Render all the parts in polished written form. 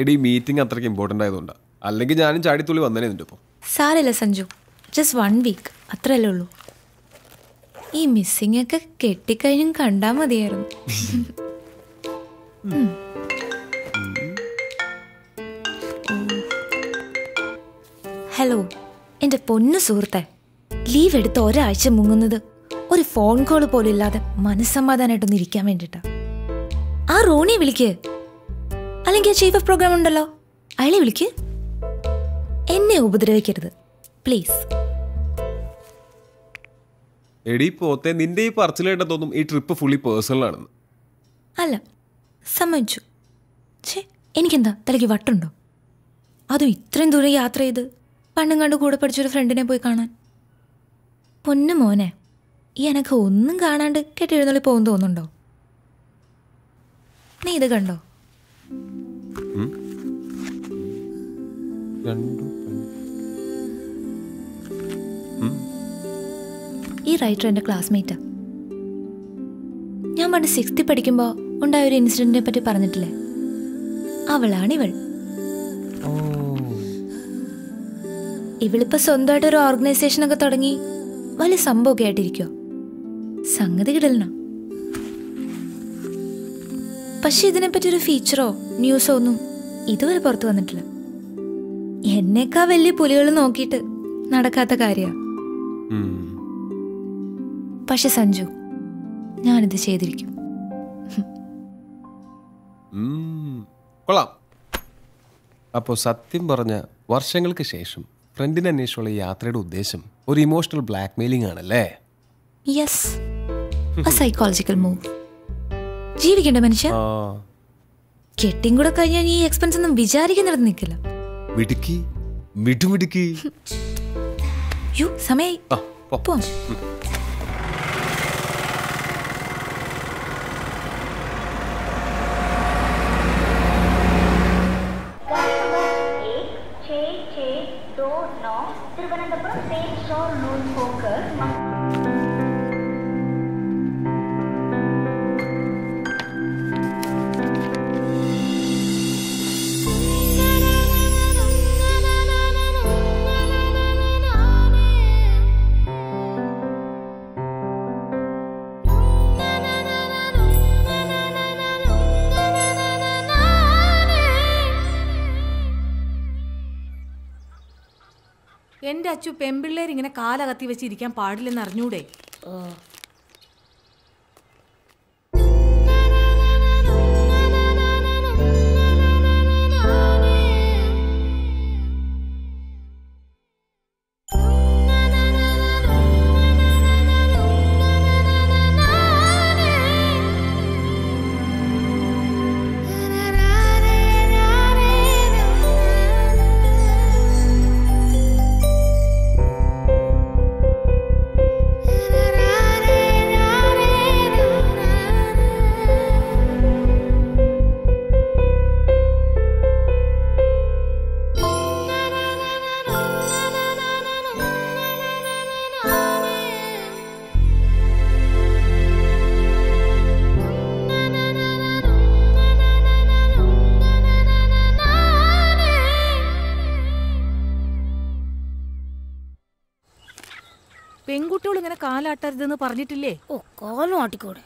എടീ മീറ്റിംഗ് അത്രയ്ക്ക് ഇമ്പോർട്ടൻ്റ് ആയതുകൊണ്ടാണ്. അല്ലെങ്കിൽ ഞാനും ചാടിത്തുള്ളി വന്നേ നിന്റെ ഇപ്പോൾ. സാരമില്ല സഞ്ജു, ജസ്റ്റ് 1 വീക്ക് അത്രയല്ലേ ഉള്ളൂ. ഈ മിസ്സിംഗ് ഒക്കെ കെട്ടിക്കഴിഞ്ഞും കണ്ടാൽ മതിയായിരുന്നു. ഹലോ എൻ്റെ പൊന്നു സുഹൃത്തെ, ലീവ് എടുത്ത് ഒരാഴ്ച മുങ്ങുന്നത് ഒരു ഫോൺ കോൾ പോലും ഇല്ലാതെ മനസ്സമാധാനമായിട്ടൊന്ന് ഇരിക്കാൻ വേണ്ടിയിട്ടാ. ആ റോണിയെ വിളിക്ക്, അല്ലെങ്കിൽ ചീഫ് ഓഫ് പ്രോഗ്രാം ഉണ്ടല്ലോ അയാളെ വിളിക്ക്. എന്നെ ഉപദ്രവിക്കരുത് പ്ലീസ്. എടീ പോത്തെ, നിന്റെ ഈ പറച്ചിലേട്ട തോന്നും ഈ ട്രിപ്പ് ഫുള്ളി പേഴ്സണൽ ആണെന്ന്. അല്ല, സമ്മതിച്ചു. എനിക്കെന്താ തലയ്ക്ക് വട്ടുണ്ടോ? അതും ഇത്രയും ദൂരം യാത്ര ചെയ്ത് പണ്ടും കണ്ട് കൂടെ പഠിച്ചൊരു ഫ്രണ്ടിനെ പോയി കാണാൻ. പൊന്നു മോനെ, ഈ എനക്ക് ഒന്നും കാണാണ്ട് കെട്ടിയെഴുന്നള്ളി പോകുന്നു തോന്നുന്നുണ്ടോ? നീ ഇത് കണ്ടോ? ഈ റൈറ്റർ എൻ്റെ ക്ലാസ്മേറ്റാ. ഞാൻ പണ്ട് 6th പഠിക്കുമ്പോൾ ഉണ്ടായ ഒരു ഇൻസിഡന്റിനെ പറ്റി പറഞ്ഞിട്ടില്ലേ, അവളാണിവൾ. ഇവളിപ്പോ സ്വന്തമായിട്ടൊരു ഓർഗനൈസേഷനൊക്കെ തുടങ്ങി വലിയ സംഭവമൊക്കെ ആയിട്ടിരിക്കോ. സംഗതി കിടലന. പക്ഷെ ഇതിനെപ്പറ്റി ഒരു ഫീച്ചറോ ന്യൂസോ ഒന്നും ഇതുവരെ പുറത്തു വന്നിട്ടില്ല. എന്നേക്കാ വലിയ പുലികൾ നോക്കിയിട്ട് നടക്കാത്ത കാര്യമാണ്. പക്ഷെ സഞ്ജു, ഞാനിത് ചെയ്തിരിക്കും. കൊള്ളാം. അപ്പോൾ സത്യം പറഞ്ഞ വർഷങ്ങൾക്ക് ശേഷം ഫ്രണ്ടിനെ അന്വേഷിച്ചുള്ള യാത്രയുടെ ഉദ്ദേശം ഒരു ഇമോഷണൽ ബ്ലാക്ക് മെയിലിംഗ് ആണല്ലേ? Yes, psychological move. ജീവിക്കണ്ട മനുഷ്യ. കെട്ടിയും കൂടെ കഴിഞ്ഞാൽ ഈ എക്സ്പെൻസ് ഒന്നും വിചാരിക്കുന്നിടത്ത് നിൽക്കില്ല. മിടുക്കി, മിടുമിടുക്കി. യോ സമയായി, പോവാം. എന്റെ അച്ചു, പെമ്പിള്ളേർ ഇങ്ങനെ കാലകത്തി വെച്ചിരിക്കാൻ പാടില്ലെന്ന് അറിഞ്ഞൂടെ? പെൺകുട്ടികൾ ഇങ്ങനെ കാലാട്ടരുതെന്ന് പറഞ്ഞിട്ടില്ലേ? ഓ, കാലും ആട്ടിക്കൂടെ.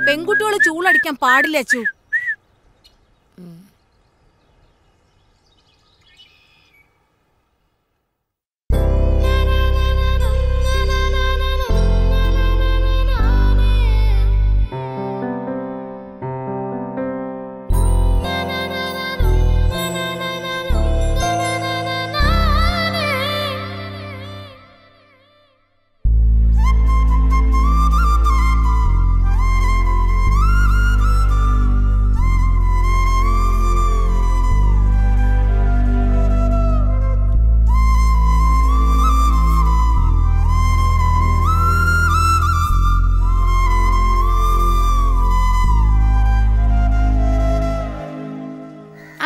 പെൺകുട്ടികള് ചൂളടിക്കാൻ പാടില്ല അച്ചു.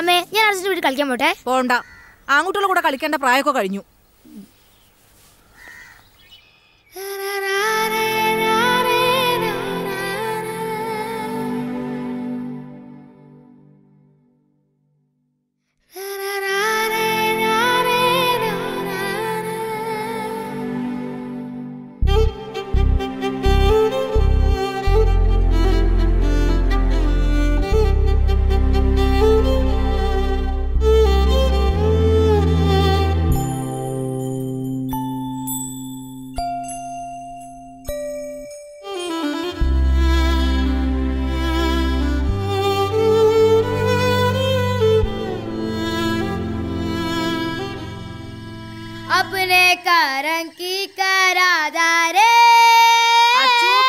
അമ്മേ ഞാൻ അർജുൻ്റെ വീട്ടിൽ കളിക്കാൻ പോട്ടെ. പോണ്ട, ആൺകുട്ടികളുടെ കൂടെ കളിക്കേണ്ട പ്രായമൊക്കെ കഴിഞ്ഞു.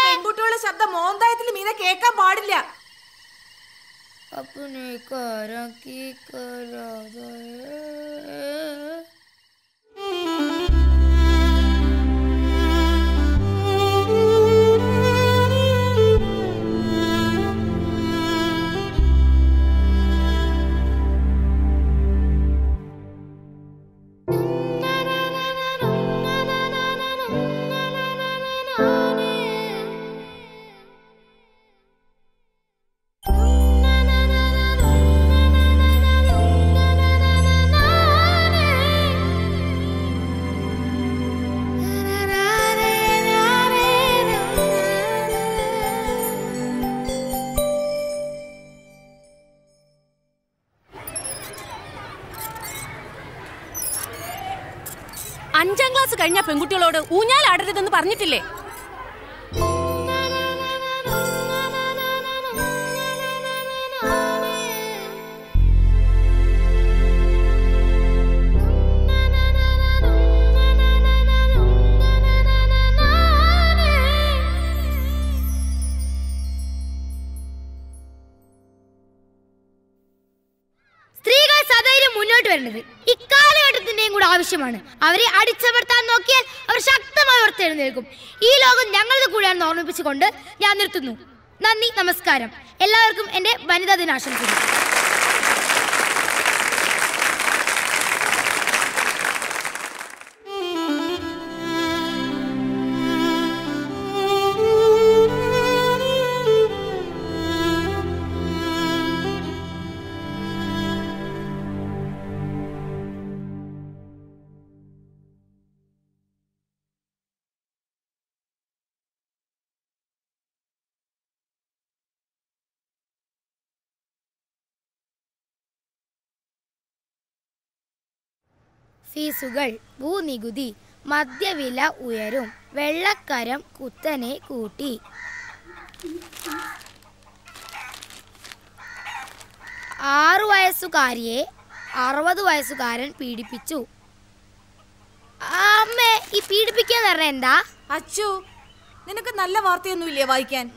പെൺകുട്ടികളുടെ ശബ്ദം മോന്തായത്തിൽ മീനെ കേൾക്കാൻ പാടില്ല. അഞ്ചാം ക്ലാസ് കഴിഞ്ഞ പെൺകുട്ടികളോട് ഊഞ്ഞാലാടരുതെന്ന് പറഞ്ഞിട്ടില്ലേ? ഇക്കാലഘട്ടത്തിന്റെയും കൂടെ ആവശ്യമാണ്. അവരെ അടിച്ചമർത്താൻ നോക്കിയാൽ അവർ ശക്തമായി ഉയർത്തെഴുന്നേൽക്കും. ഈ ലോകം ഞങ്ങളുടെ കൂടെയാണെന്ന് ഓർമ്മിപ്പിച്ചുകൊണ്ട് ഞാൻ നിർത്തുന്നു. നന്ദി, നമസ്കാരം. എല്ലാവർക്കും എൻ്റെ വനിതാ ദിനാശംസകൾ. ഫീസുകൾ, ഭൂനികുതി, മദ്യവില ഉയരും, വെള്ളക്കരം കുത്തനെ കൂട്ടി. 6 വയസ്സുകാരിയെ 60 വയസ്സുകാരൻ പീഡിപ്പിച്ചു. അമ്മേ, ഈ പീഡിപ്പിക്കാന്ന് പറഞ്ഞ എന്താ? അച്ചു, നിനക്ക് നല്ല വാർത്തയൊന്നുമില്ലേ വായിക്കാൻ?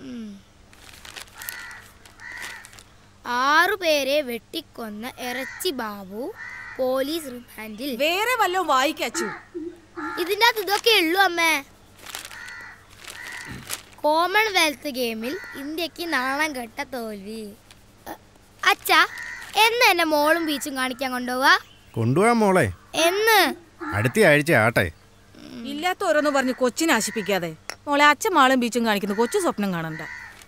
6 പേരെ വെട്ടിക്കൊന്ന ഇറച്ചി ബാബു പോലീസ് റിമാൻഡിൽ. വേറെ വല്ലതും വായിക്കച്ചു. ഇതിൻ്റെ അകത്ത് ഇതൊക്കെ ഉള്ളൂ അമ്മേ. കോമൺവെൽത്ത് ഗെയിമിൽ ഇന്ത്യക്ക് നാണം കെട്ട തോൽവി. അച്ഛാ, എന്ന് എന്നെ മോളും ബീച്ചും കാണിക്കാൻ കൊണ്ടുപോവാൻ മോളെ. എന്ന്? അടുത്ത ആഴ്ച ആട്ടെ. ഇല്ലാത്ത ഓരോന്ന് പറഞ്ഞ് കൊച്ചിനെ ആശിപ്പിക്കാതെ. മോളെ, അച്ഛൻ മാളും ബീച്ചും കാണിക്കുന്നു, കൊച്ചു സ്വപ്നം കാണണ്ട.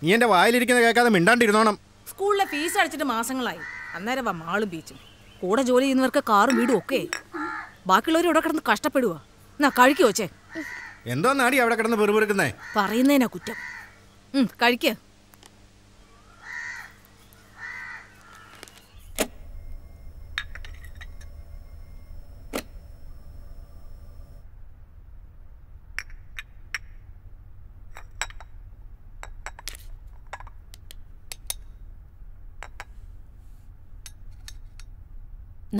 നീ എന്റെ വായിലിരിക്കുന്ന കേൾക്കാതെ മിണ്ടാണ്ടിരുന്നോണം. സ്കൂളിലെ ഫീസ് അടിച്ചിട്ട് മാസങ്ങളായി. അന്നേരം മാളും ബീച്ചും. കൂടെ ജോലി ചെയ്യുന്നവർക്ക് കാറും വീടും ഒക്കെ. ബാക്കിയുള്ളവർ ഇവിടെ കിടന്ന് കഷ്ടപ്പെടുക. എന്നാ കഴിക്കോ ചേ? എന്തോ നാടി അവിടെ കിടന്ന് പെറുപെറുക്കുന്നേ? പറയുന്നതിനാ കുറ്റം. കഴിക്ക.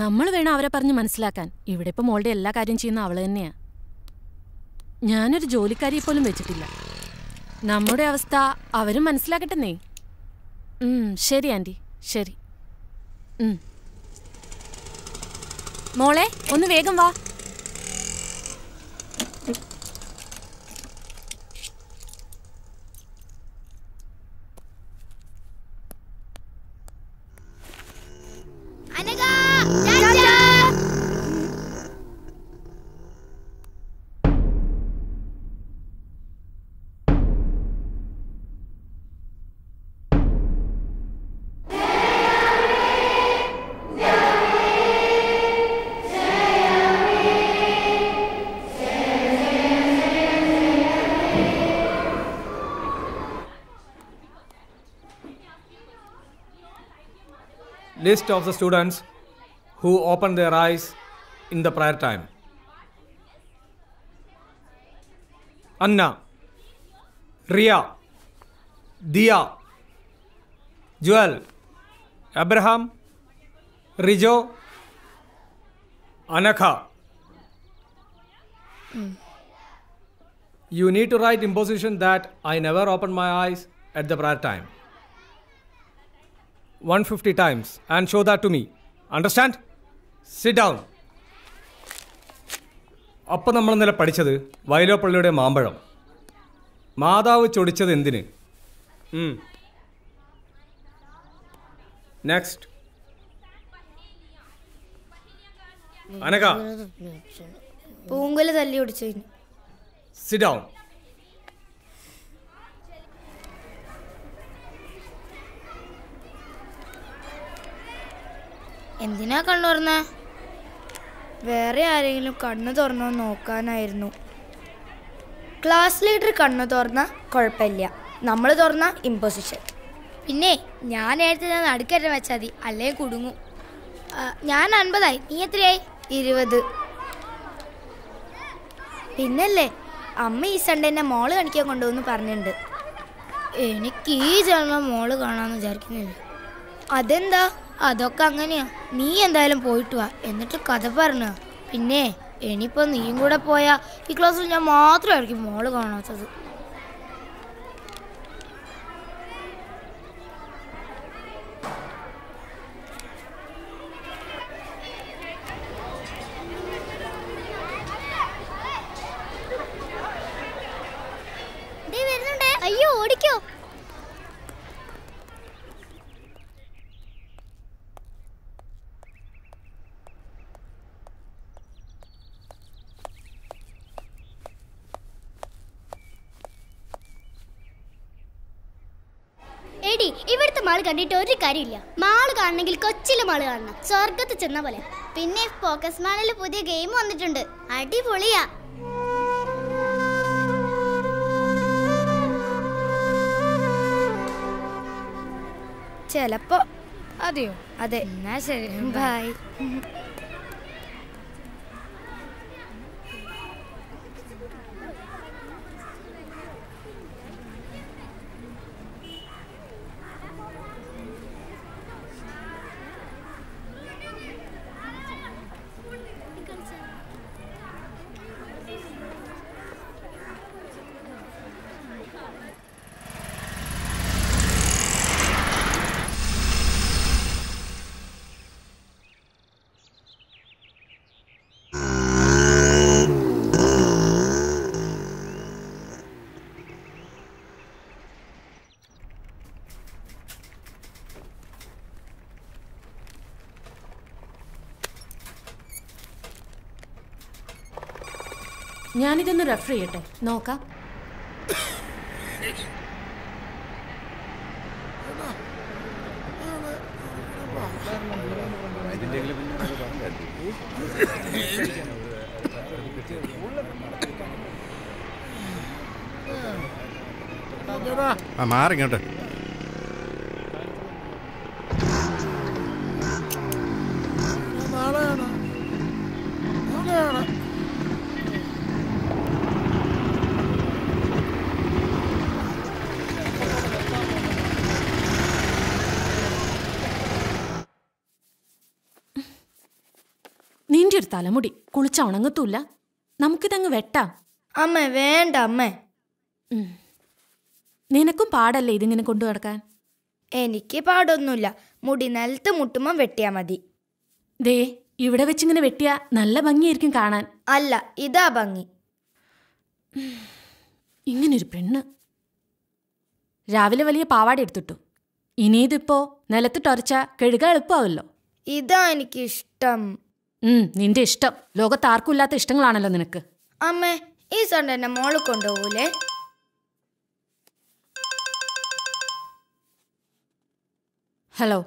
നമ്മൾ വേണം അവരെ പറഞ്ഞ് മനസ്സിലാക്കാൻ. ഇവിടെ ഇപ്പം മോളുടെ എല്ലാ കാര്യം ചെയ്യുന്ന അവള് തന്നെയാ. ഞാനൊരു ജോലിക്കാരിയെ പോലും വെച്ചിട്ടില്ല. നമ്മുടെ അവസ്ഥ അവരും മനസ്സിലാക്കട്ടെന്നേ. ശരി ആൻറ്റി, ശരി. മോളെ, ഒന്ന് വേഗം വാ. List of the students who opened their eyes in the prayer time. Anna, Ria, Dia, Joel, Abraham, Rijo, Anakha. You need to write imposition that I never opened my eyes at the prayer time. 150 times and show that to me. Understand? Sit down. അപ്പം നമ്മൾ ഇന്നലെ പഠിച്ചത് വയലോപ്പള്ളിയുടെ മാമ്പഴം. മാതാവ് ചൊടിച്ചത് എന്തിന്? Next. അനക. പൂങ്കുല തല്ലി ഒടിച്ചതിന്. Sit down. എന്തിനാ കണ്ണു തുറന്ന? വേറെ ആരെങ്കിലും കണ്ണു തുറന്നോ നോക്കാനായിരുന്നു. ക്ലാസ് ലീഡർ കണ്ണു തുറന്ന കുഴപ്പമില്ല, നമ്മൾ തുറന്ന ഇമ്പോസിഷൻ. പിന്നെ ഞാൻ നേരത്തെ നടുക്കറ്റം വെച്ചാൽ മതി, അല്ലേ കുടുങ്ങും. ഞാൻ 50 നീ എത്രയായി? 20. പിന്നല്ലേ അമ്മ ഈ സൺഡേ എന്നെ മോള് കാണിക്കാൻ കൊണ്ടുപോകുന്നു പറഞ്ഞിട്ടുണ്ട്. എനിക്ക് ഈ ജന്മം മോള് കാണാമെന്ന് വിചാരിക്കുന്നില്ല. അതെന്താ? അതൊക്കെ അങ്ങനെയാ. നീ എന്തായാലും പോയിട്ട് വാ, എന്നിട്ട് കഥ പറഞ്ഞ. പിന്നെ ഇനിയിപ്പോൾ നീയും കൂടെ പോയാൽ ഈ ക്ലാസ്സിൽ ഞാൻ മാത്രമായിരിക്കും മോള് കാണാത്തത്. അയ്യോ ഓടിക്കോ. എടി, ഇവിടുത്തെ മാള് കണ്ടിട്ട് ഒരു കാര്യമില്ല. മാള് കാണണമെങ്കിൽ കൊച്ചിയിലെ മാള് കാണണം, സ്വർഗത്ത് ചെന്ന പോലെ. പിന്നെ ഫോക്കസ് മാളിൽ പുതിയ ഗെയിം വന്നിട്ടുണ്ട്, അടിപൊളിയാ. ചിലപ്പോ. അതെയോ? അതെ. എന്നാ ശരി, ബൈ. ഞാനിതൊന്ന് റെഫർ ചെയ്യട്ടെ, നോക്കാം. മാറിങ്ങോട്ട്. നിന്റെ ഒരു തലമുടി കുളിച്ച ഉണങ്ങത്തൂല്ല, നമുക്കിതങ്ങ് വെട്ടാം. അമ്മ വേണ്ട അമ്മേ. നിനക്കും പാടല്ലേ ഇതിങ്ങനെ കൊണ്ടു നടക്കാൻ? എനിക്ക് പാടൊന്നുമില്ല, മുടി നിലത്ത് മുട്ടുമ്പം വെട്ടിയാ മതി. ദേ, ഇവിടെ വെച്ചിങ്ങനെ വെട്ടിയാ നല്ല ഭംഗിയായിരിക്കും കാണാൻ. അല്ല, ഇതാ ഭംഗി. ഇങ്ങനൊരു പെണ്ണ്. രാവിലെ വലിയ പാവാട എടുത്തിട്ടു, ഇനിയിതിപ്പോ നിലത്തിട്ടൊരച്ച കഴുക എളുപ്പമാവല്ലോ. ഇതാ എനിക്കിഷ്ടം. നിന്റെ ഇഷ്ടം. ലോകത്ത് ആർക്കും ഇല്ലാത്ത ഇഷ്ടങ്ങളാണല്ലോ നിനക്ക്. അമ്മേ, ഈ സൺഡേ എന്നെ മോള് കൊണ്ടുപോകൂലേ? ഹലോ,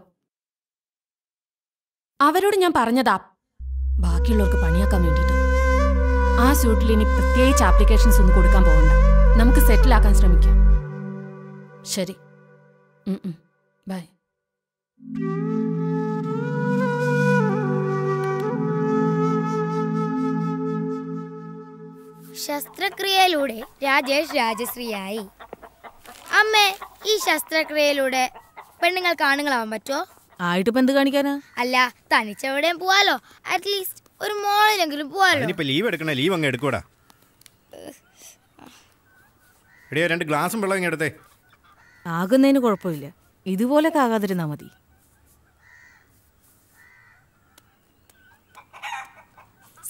അവരോട് ഞാൻ പറഞ്ഞതാ ബാക്കിയുള്ളവർക്ക് പണിയാക്കാൻ വേണ്ടിയിട്ട്. ആ സ്യൂട്ടിൽ ഇനി പ്രത്യേകിച്ച് ആപ്ലിക്കേഷൻസ് ഒന്നും കൊടുക്കാൻ പോകണ്ട, നമുക്ക് സെറ്റിലാക്കാൻ ശ്രമിക്കാം. ശരി, ബൈ. ശസ്ത്രക്രിയയിലൂടെ രാജേഷ് രാജശ്രീയായി. അമ്മേ, ഈ ശസ്ത്രക്രിയയിലൂടെ പെണ്ണുങ്ങൾക്ക് ആണുങ്ങളാവാൻ പറ്റുമോ? ആയിട്ടിപ്പോ എന്ത് കാണിക്കാനാ? അല്ല, തനിച്ചെവിടെയും പോവാലോ, അറ്റ്ലീസ്റ്റ് ഒരു മോളിലെങ്കിലും പോവാലോ. ലീവ് എടുക്കണേ, ലീവ് അങ്ങ് എടുക്കൂടാ. എടിയോ 2 ഗ്ലാസും വെള്ളം ഇങ്ങ് എടുത്തേ. ആകുന്നതിന് കുഴപ്പമില്ല, ഇതുപോലൊക്കെ ആകാതിരുന്നാ മതി.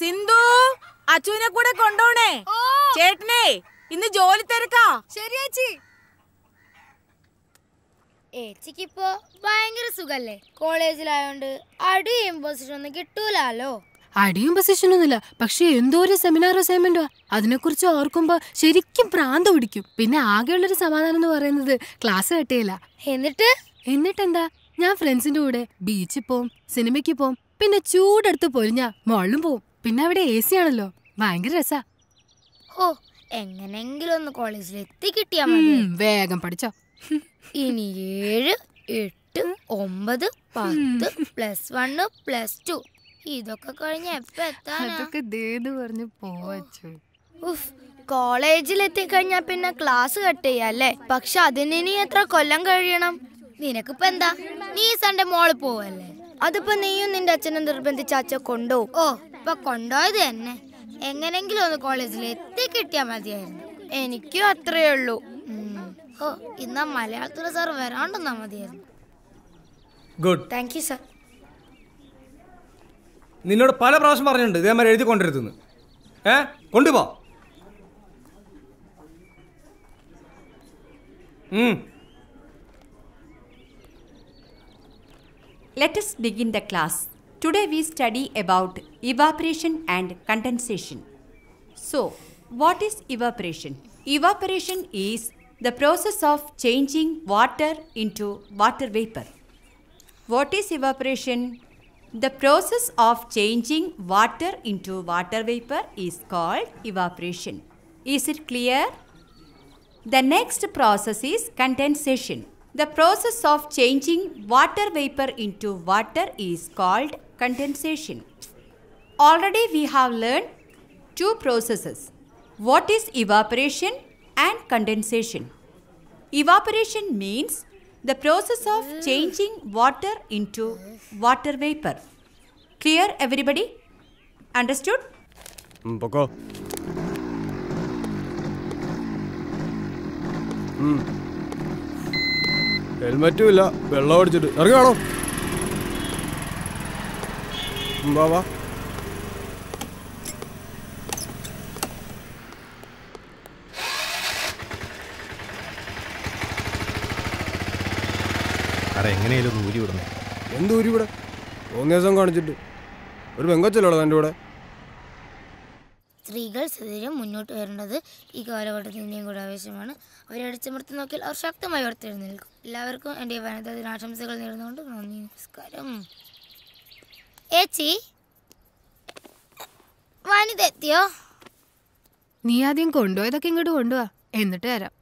സിന്ധു, അച്ചുവിനെ കൂടെ കൊണ്ടോണേ. ചേട്ടനെ ഇന്ന് ജോലി തിരക്കാ. ശരി ചേച്ചി. ഏച്ചിക്കിപ്പോ ഭയങ്കര സുഖല്ലേ? കോളേജിലായോണ്ട് അടിയും പൊസിഷൻ ഒന്നും കിട്ടൂലോ. അടിയും പൊസിഷനൊന്നുമില്ല, പക്ഷെ എന്തോ ഒരു സെമിനാർ അസൈൻമെന്റോ അതിനെക്കുറിച്ച് ഓർക്കുമ്പോ ശരിക്കും പ്രാന്ത് പിടിക്കും. പിന്നെ ആകെയുള്ളൊരു സമാധാനം എന്ന് പറയുന്നത് ക്ലാസ് കട്ടിയില്ല. എന്നിട്ടെന്താ, ഞാൻ ഫ്രണ്ട്സിന്റെ കൂടെ ബീച്ചിൽ പോവും, സിനിമയ്ക്ക് പോവും, പിന്നെ ചൂടെടുത്ത് പൊരിഞ്ഞ മോളിലും പോവും. പിന്നെ അവിടെ AC ആണല്ലോ, ഭയങ്കര രസാ. ഓ, എങ്ങനെങ്കിലും ഒന്ന് കോളേജിൽ എത്തി കിട്ടിയാ മതി. വേഗം പഠിച്ചോ. ഇനി 7, 8, 9, 10 +1 +2 ഇതൊക്കെ കഴിഞ്ഞ എപ്പ എത്താനാ? പറഞ്ഞു പോവച്ചു. കോളേജിൽ എത്തിക്കഴിഞ്ഞാ പിന്നെ ക്ലാസ് കട്ട് ചെയ്യാല്ലേ? പക്ഷെ അതിന് ഇനി എത്ര കൊല്ലം കഴിയണം? നിനക്കിപ്പോ എന്താ, നീ സൺഡേ മോള് പോവല്ലേ? അതിപ്പോ നീയും നിന്റെ അച്ഛനും നിർബന്ധിച്ച അച്ഛൻ കൊണ്ടുപോകും. ഓ, ഇപ്പൊ കൊണ്ടുപോയത് തന്നെ. എങ്ങനെങ്കിലും ഒന്ന് കോളേജിൽ എത്തി കിട്ടിയാ മതിയായിരുന്നു. എനിക്കും അത്രേ ഉള്ളൂ. ഓ, ഇന്നാ മലയാളത്തിലെ സാർ വരാണ്ടെന്നാ മതിയായിരുന്നു. ഗുഡ്. Thank you sir. നിന്നോട് പല പ്രാവശ്യം പറഞ്ഞിട്ടുണ്ട് ഇതേമാതിരി എഴുതി കൊണ്ടിരുത്തുന്നു. കൊണ്ടുപോ. Let us begin the class. Today we study about evaporation and condensation. So, what is evaporation? Evaporation is the process of changing water into water vapor. What is evaporation? The process of changing water into water vapor is called evaporation. Is it clear? The next process is condensation. The process of changing water vapor into water is called condensation. Already we have learned 2 processes. What is evaporation and condensation? Evaporation means the process of changing water into water vapor. Clear everybody? Understood? പൊക്കോ. ഹെൽമറ്റും ഇല്ല, വെള്ളം അടിച്ചിട്ട് ഇറങ്ങാണോ? വാ. എങ്ങനെയാലും ഊരി വിടണം. എന്ത് ഊരി വിടാൻ? 3 ദിവസം കാണിച്ചിട്ട് ഒരു പെങ്കൊച്ചല്ലോ എൻ്റെ കൂടെ. സ്ത്രീകൾ സദയം മുന്നോട്ട് വരേണ്ടത് ഈ കാലഘട്ടത്തിൻ്റെയും കൂടെ ആവശ്യമാണ്. അവരെ അടിച്ചമർത്തി നോക്കിയാൽ അവർ ശക്തമായി ഉയർത്തെഴുന്നേൽക്കും. എല്ലാവർക്കും എൻ്റെ വനിതാ ദിനാശംസകൾ നേർന്നുകൊണ്ട് നന്ദി, നമസ്കാരം. ഏച്ചി, വനിത എത്തിയോ? നീ ആദ്യം കൊണ്ടുപോയതൊക്കെ ഇങ്ങോട്ട് കൊണ്ടുപോവാ, എന്നിട്ട് തരാം.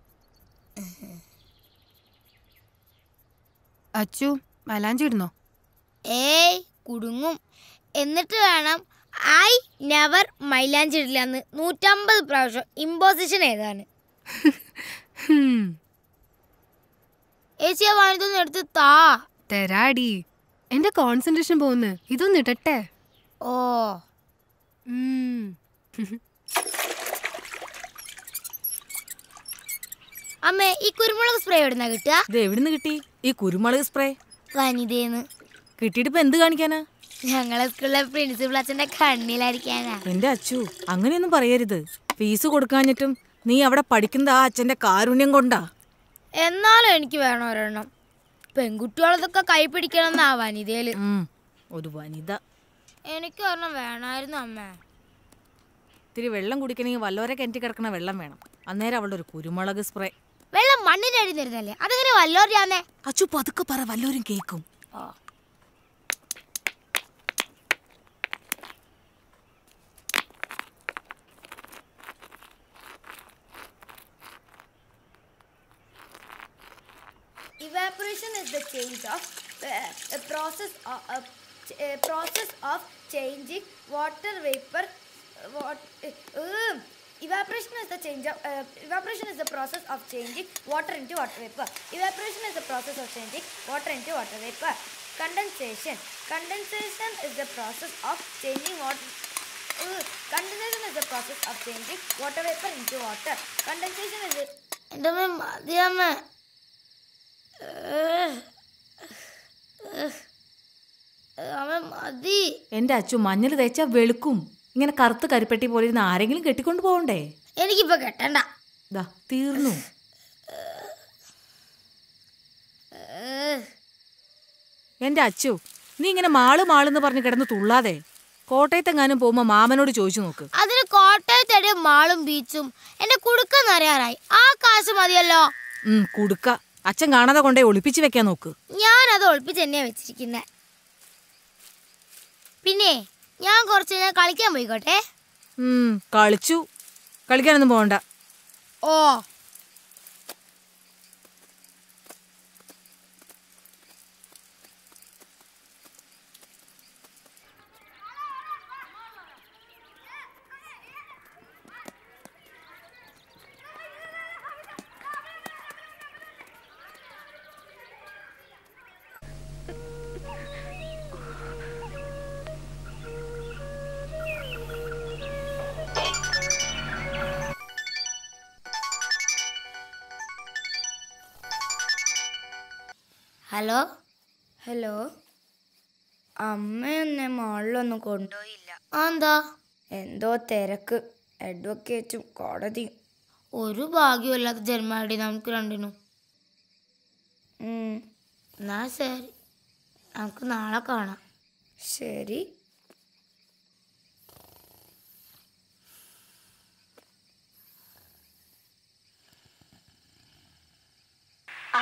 അച്ചു, മലാഞ്ചി ഇടുന്നോ? ഏയ്, കുടുങ്ങും. എന്നിട്ട് വേണം ഐ നെവർ മൈലാഞ്ചി ഇടില്ല എന്ന് 150 പ്രാവശ്യം ഇമ്പോസിഷൻ ഏതാണ്? ഏച്ചിയെ വാണിതൊന്ന് എടുത്ത് താ. തരാടി, എന്റെ കോൺസെൻട്രേഷൻ പോകുന്നു. ഇതൊന്ന് ഇടട്ടെ. ഓ, അമ്മേ, ഈ കുരുമുളക് സ്പ്രേ എവിടുന്നാ കിട്ടുക? ഇത് എവിടുന്ന് കിട്ടി ഈ കുരുമുളക് സ്പ്രേ? വനിതേന്ന്. കിട്ടിയിട്ട് ഇപ്പൊ എന്ത് കാണിക്കാനാ? ഞങ്ങളെ സ്കൂളിലെ പ്രിൻസിപ്പൽ അച്ഛന്റെ കണ്ണിലടിക്കാനാ. എന്റെ അച്ചു, അങ്ങനെയൊന്നും പറയരുത്. ഫീസ് കൊടുക്കാഞ്ഞിട്ടും നീ അവിടെ പഠിക്കുന്ന ആ അച്ഛന്റെ കാരുണ്യം കൊണ്ടാ. എന്നാലും എനിക്ക് വേണം ഒരെണ്ണം. പെൺകുട്ടികളതൊക്കെ കൈ പിടിക്കണം എന്നാ വനിതയില്. ഒരു വനിത. എനിക്ക് ഒരെണ്ണം വേണമായിരുന്നു അമ്മ. ഇത്തിരി വെള്ളം കുടിക്കണമെങ്കിൽ വല്ലോരെ കിണറ്റി കിടക്കണ വെള്ളം വേണം. അന്നേരം അവളുടെ ഒരു കുരുമുളക് സ്പ്രേ. വെള്ളം മണ്ണിന്റെ അടി തരുന്നല്ലേ, അതെങ്ങനെ വല്ലോരാന്നേ? അച്ചു പതുക്കെ പറ, വല്ലോരും കേക്കും. Evaporation is the change of process of changing water vapor Evaporation is the process of changing water into water vapor. Evaporation is the process of changing water into water vapor. Condensation is the process of changing water. Condensation is the process of changing water vapor into water. Condensation is the. എന്റെ അച്ചു മഞ്ഞൾ തേച്ചാ വെളുക്കും. ഇങ്ങനെ കറുത്ത് കരിപ്പെട്ടി പോലെ ഇരുന്ന് ആരെങ്കിലും കെട്ടിക്കൊണ്ട് പോകണ്ടേ? എനിക്കിപ്പോ കെട്ടണ്ട. തീർന്നു. എന്റെ അച്ചു, നീ ഇങ്ങനെ മാളെന്ന് പറഞ്ഞ് കിടന്ന് തുള്ളാതെ കോട്ടയത്തെങ്ങാനും പോകുമ്പോ മാമനോട് ചോദിച്ചു നോക്ക്. അതിന് കോട്ടയത്തെ മാളും ബീച്ചും എന്നെ കുടുക്കെന്നറിയാറായി. ആ കാശ് മതിയല്ലോ. കുടുക്ക അച്ഛൻ കാണാതെ കൊണ്ടേ ഒളിപ്പിച്ച് വെക്കാൻ നോക്ക്. ഞാനത് ഒളിപ്പിച്ച് തന്നെയാ വെച്ചിരിക്കുന്നെ. പിന്നെ ഞാൻ കുറച്ച് നേരം കളിക്കാൻ പോയിക്കോട്ടെ. കളിച്ചു. കളിക്കാനൊന്നും പോകണ്ട. ഓ ഹലോ അമ്മയൊന്നെ മാളിലൊന്നും കൊണ്ടുപോയില്ല. എന്താ? എന്തോ തിരക്ക്, അഡ്വക്കേറ്റും കോടതിയും. ഒരു ഭാഗ്യമില്ലാത്ത ജന്മാടി നമുക്ക് രണ്ടിനും. എന്നാ ശരി, നമുക്ക് നാളെ കാണാം. ശരി.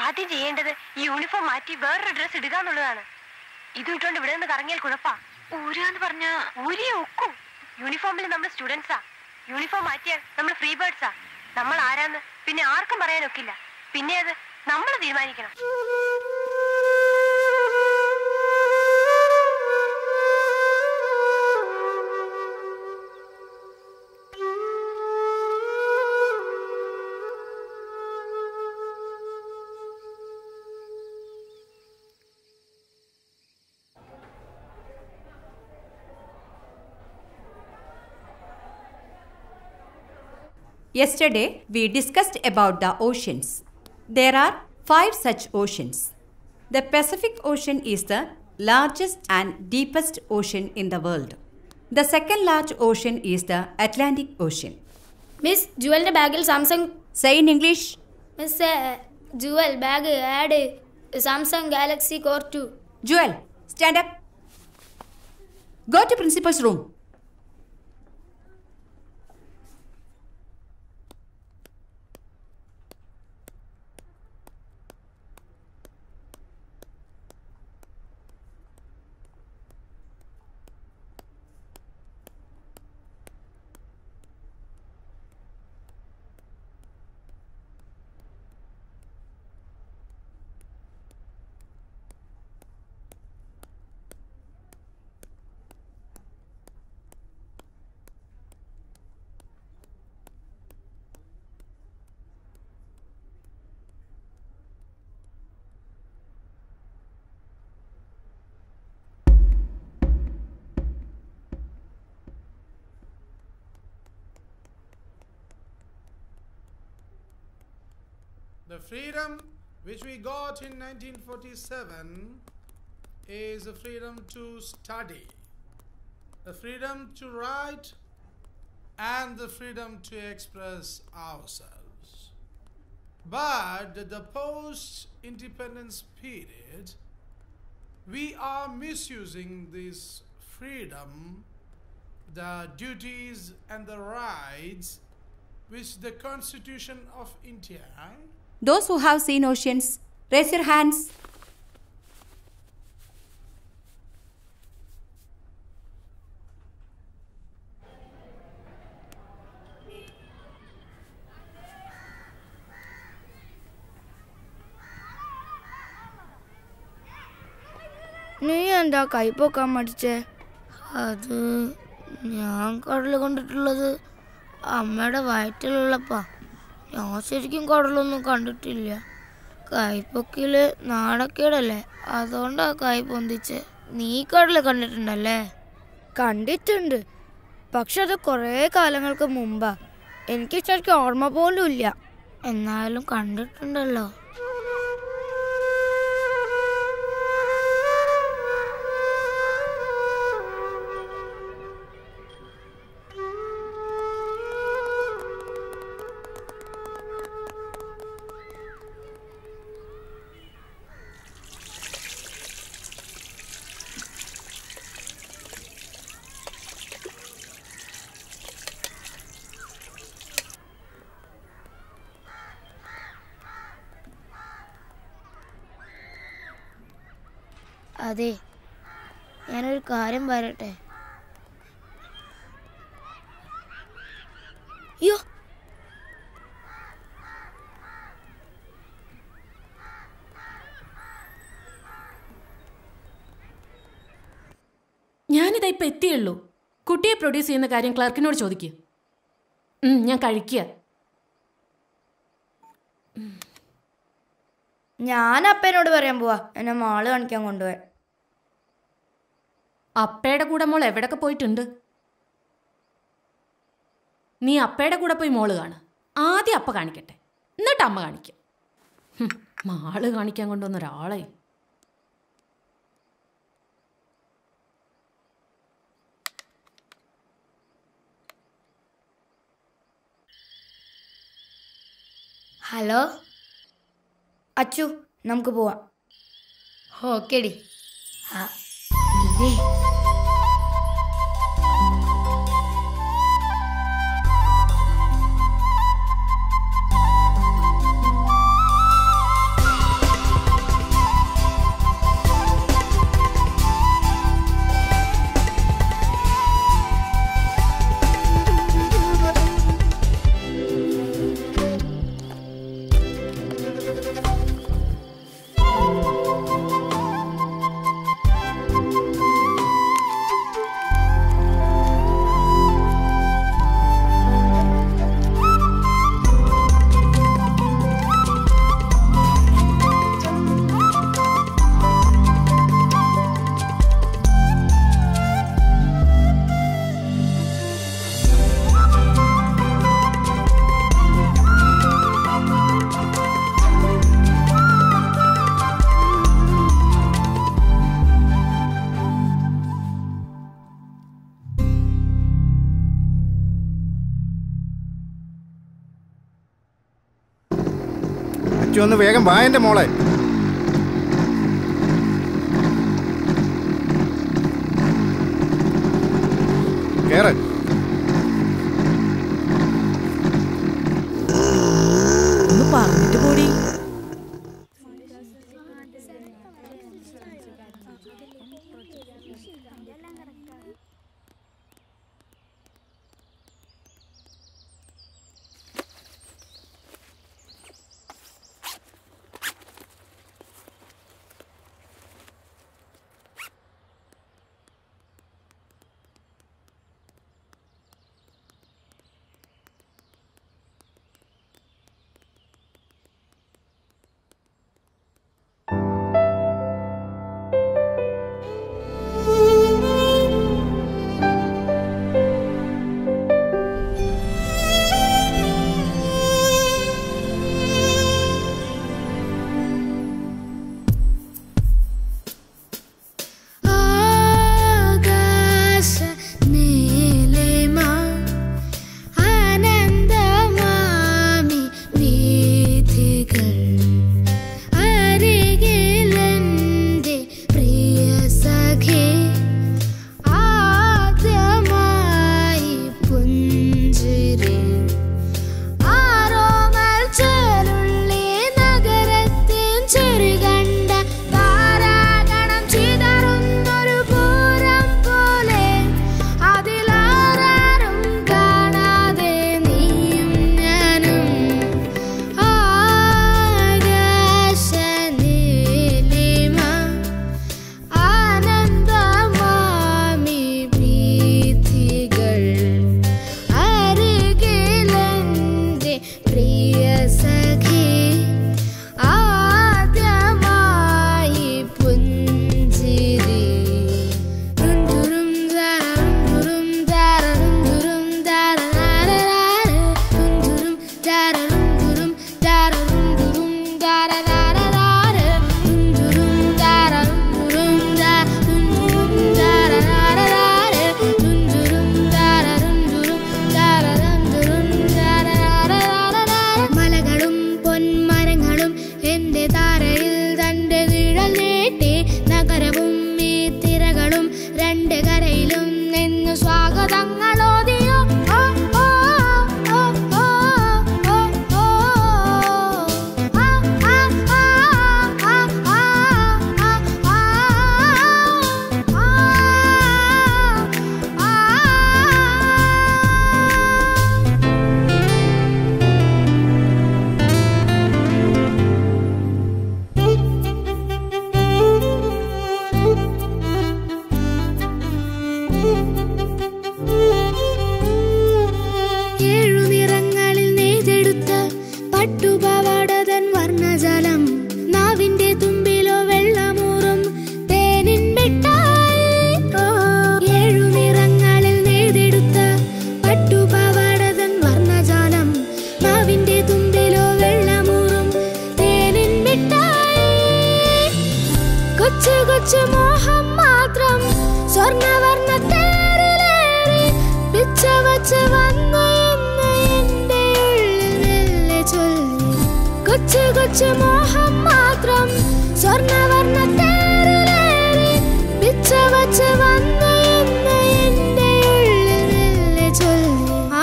ആദ്യം ചെയ്യേണ്ടത് യൂണിഫോം മാറ്റി വേറൊരു ഡ്രസ് ഇടുക എന്നുള്ളതാണ്. ഇത് ഇട്ടുകൊണ്ട് ഇവിടെ നിന്ന് കറങ്ങിയാൽ കുഴപ്പാ. ഊരാന്ന് പറഞ്ഞാ ഊരിയെ ഒക്കും. യൂണിഫോമിൽ നമ്മൾ സ്റ്റുഡൻസാ. യൂണിഫോം മാറ്റിയാൽ നമ്മൾ ഫ്രീ ബേർഡ്സാ. നമ്മൾ ആരാന്ന് പിന്നെ ആർക്കും പറയാനൊക്കില്ല. പിന്നെ അത് നമ്മൾ തീരുമാനിക്കണം. Yesterday, we discussed about the oceans. There are 5 such oceans. The Pacific Ocean is the largest and deepest ocean in the world. The second large ocean is the Atlantic Ocean. Miss, Jewel bagil Samsung. Say in English. Miss, Jewel bag add Samsung Galaxy Core 2. Jewel, stand up. Go to principal's room. The freedom which we got in 1947 is the freedom to study, the freedom to write, and the freedom to express ourselves. But the post-independence period, we are misusing this freedom, the duties and the rights which the Constitution of India. Those who have seen oceans, raise your hands. നീ എന്താ കൈപ്പൊക്കാൻ മടിച്ചേ? അത് ഞാൻ കടൽ കണ്ടിട്ടുള്ളത് അമ്മയുടെ വയറ്റിലുള്ളപ്പാ. ഞാൻ ശരിക്കും കടലൊന്നും കണ്ടിട്ടില്ല. കൈപ്പൊക്കില് നാണക്കേടല്ലേ, അതുകൊണ്ടാ കൈ പൊന്തിച്ച്. നീ കടല് കണ്ടിട്ടുണ്ടല്ലേ? കണ്ടിട്ടുണ്ട്, പക്ഷെ അത് കുറേ കാലങ്ങൾക്ക് മുമ്പാ. എനിക്ക് ശരിക്കും ഓർമ്മ പോലും ഇല്ല. എന്നാലും കണ്ടിട്ടുണ്ടല്ലോ. അതെ, ഞാനൊരു കാര്യം പറയട്ടെ. അയ്യോ, ഞാനിതാ ഇപ്പം എത്തിയുള്ളൂ. കുട്ടിയെ പ്രൊഡ്യൂസ് ചെയ്യുന്ന കാര്യം ക്ലർക്കിനോട് ചോദിക്കുക. ഞാൻ കഴിക്കുക. ഞാൻ അപ്പനോട് പറയാൻ പോവാ എന്നെ മാള് കാണിക്കാൻ കൊണ്ടുപോയി. അപ്പയുടെ കൂടെ മോൾ എവിടൊക്കെ പോയിട്ടുണ്ട്? നീ അപ്പയുടെ കൂടെ പോയി മോള് കാണുക. ആദ്യം അപ്പ കാണിക്കട്ടെ, എന്നിട്ട് അമ്മ കാണിക്കാം. മാള് കാണിക്കാൻ കൊണ്ടുവന്ന ഒരാളെ. ഹലോ അച്ചു, നമുക്ക് പോവാം. ഓക്കേടി. ഇതേ ഒന്ന് വേഗം വാ എൻ്റെ മോളെ. കേറ്. ഒന്ന് പറഞ്ഞിട്ട് കൂടി. കൊച്ചു മോഹം മാത്രം സ്വർണ്ണവർണ്ണ തേരിലേറി പിച്ച വച്ച് വന്ന് എന്ന് എന്റെ ഉള്ളിൽ ചൊല്ലി.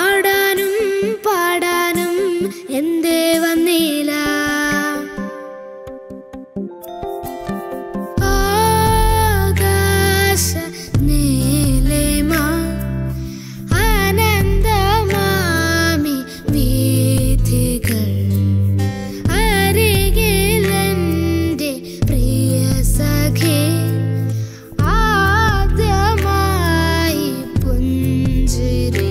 ആടാനും പാടാനും എന്തേ വന്നില്ല. ആകാശ നീലിമ ആനന്ദമാമി വീഥികൾ അരികിലെന്റെ പ്രിയ സഖി ആദ്യമായി പുഞ്ചിരി.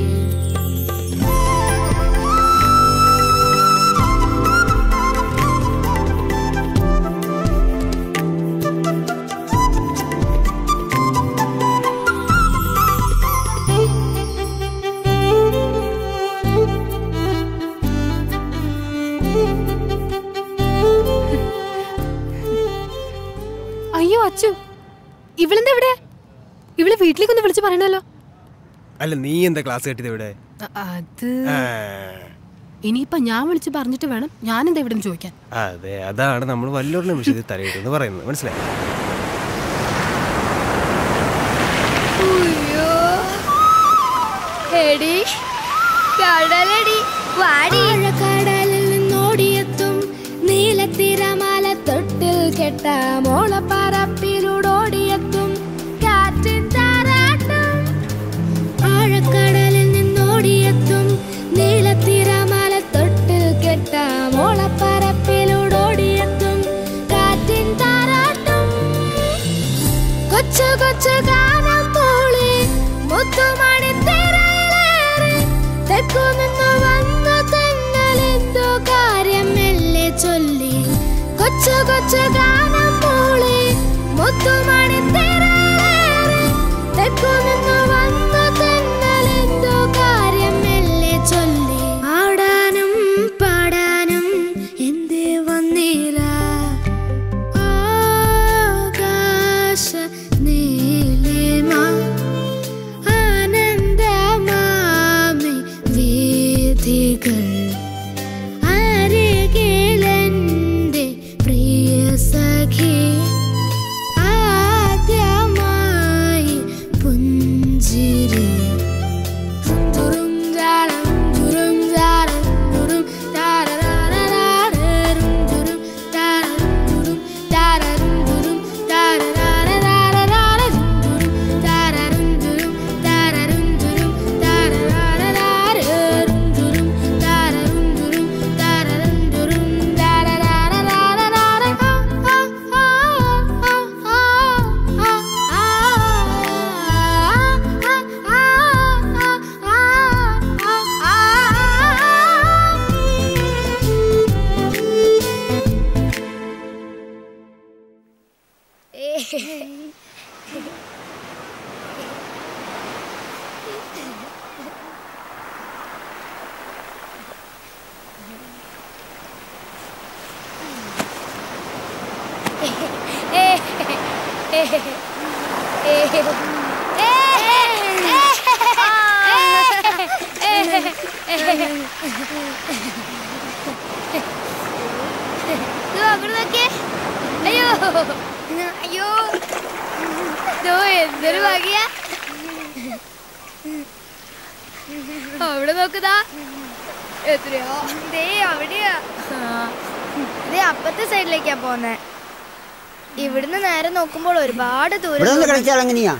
അയ്യോ അച്ചു, ഇവളെന്താ ഇവിടെ? ഇവള് വീട്ടിലേക്കൊന്ന് വിളിച്ചു പറയണല്ലോ. അല്ല, നീ എന്താ ക്ലാസ് കേട്ടത് ഇവിടെ? അത് ഇനിയിപ്പൊ ഞാൻ വിളിച്ച് പറഞ്ഞിട്ട് വേണം ഞാനെന്താ ഇവിടെ ചോദിക്കാൻ. അതെ, അതാണ് നമ്മൾ വല്ലവരുടെ വിഷയത്തിൽ തലയിട്ടെന്ന് പറയുന്നത്. മനസ്സിലായി? കടലിൽ നിന്നോടിയെത്തും നീലത്തിരമാല തൊട്ടിൽ കെട്ട മോളപ്പറപ്പിലൂടോടിയെത്തും കാറ്റിൻ താരാട്ടും. ആഴക്കടലിൽ നിന്നോടിയെത്തും നീലത്തിരമാല തൊട്ടിൽ കെട്ട മോളപ്പറപ്പിലൂടോടിയെത്തും കാറ്റിൻ താരാട്ടും. കൊച്ചു കൊച്ചു ഗാനം മൂളി മുത്തുമണി തിരയിലേറി തെക്കു നിന്നു വന്ന തെന്നലെന്തോ കാര്യം മെല്ലെ ചൊല്ലി. കൊച്ചു കൊച്ചു ഗാനം മൂളി മുത്തുമണി തിരയിലേറി തെക്കു നിന്നു വന്ന തെന്നലെന്തോ കാര്യം മെല്ലെ ചൊല്ലി. ആടാനും പാടാനും എന്തേ വന്നില്ല. ആകാശ നീലിമ ആനന്ദമാമി വീഥികൾ അരികിലെന്റെ പ്രിയ സഖി ആദ്യമായി പുഞ്ചിരി. തുറും ജാരം തുറും ജാരം തുറും താരരാരരാരം തുറും താരം തുറും താരരും തുറും താരരാരരാരം തുറും താരരും തുറും താരരും തുറും താരരാരരാരം തുറും താരരും തുറും താരരും തുറും താരരാരരാരം. അയ്യോ അയ്യോ, എന്തൊരു ഭാഗ്യ. അവിടെ നോക്കുതാ, എത്രയോ ദേ അവിടെയാ. ദേ അപ്പത്തെ സൈഡിലേക്കാ പോന്നെ. ഇവിടുന്ന് നേരെ നോക്കുമ്പോൾ ഒരുപാട് ദൂരം. കളിച്ചാൽ എങ്ങനെയാ?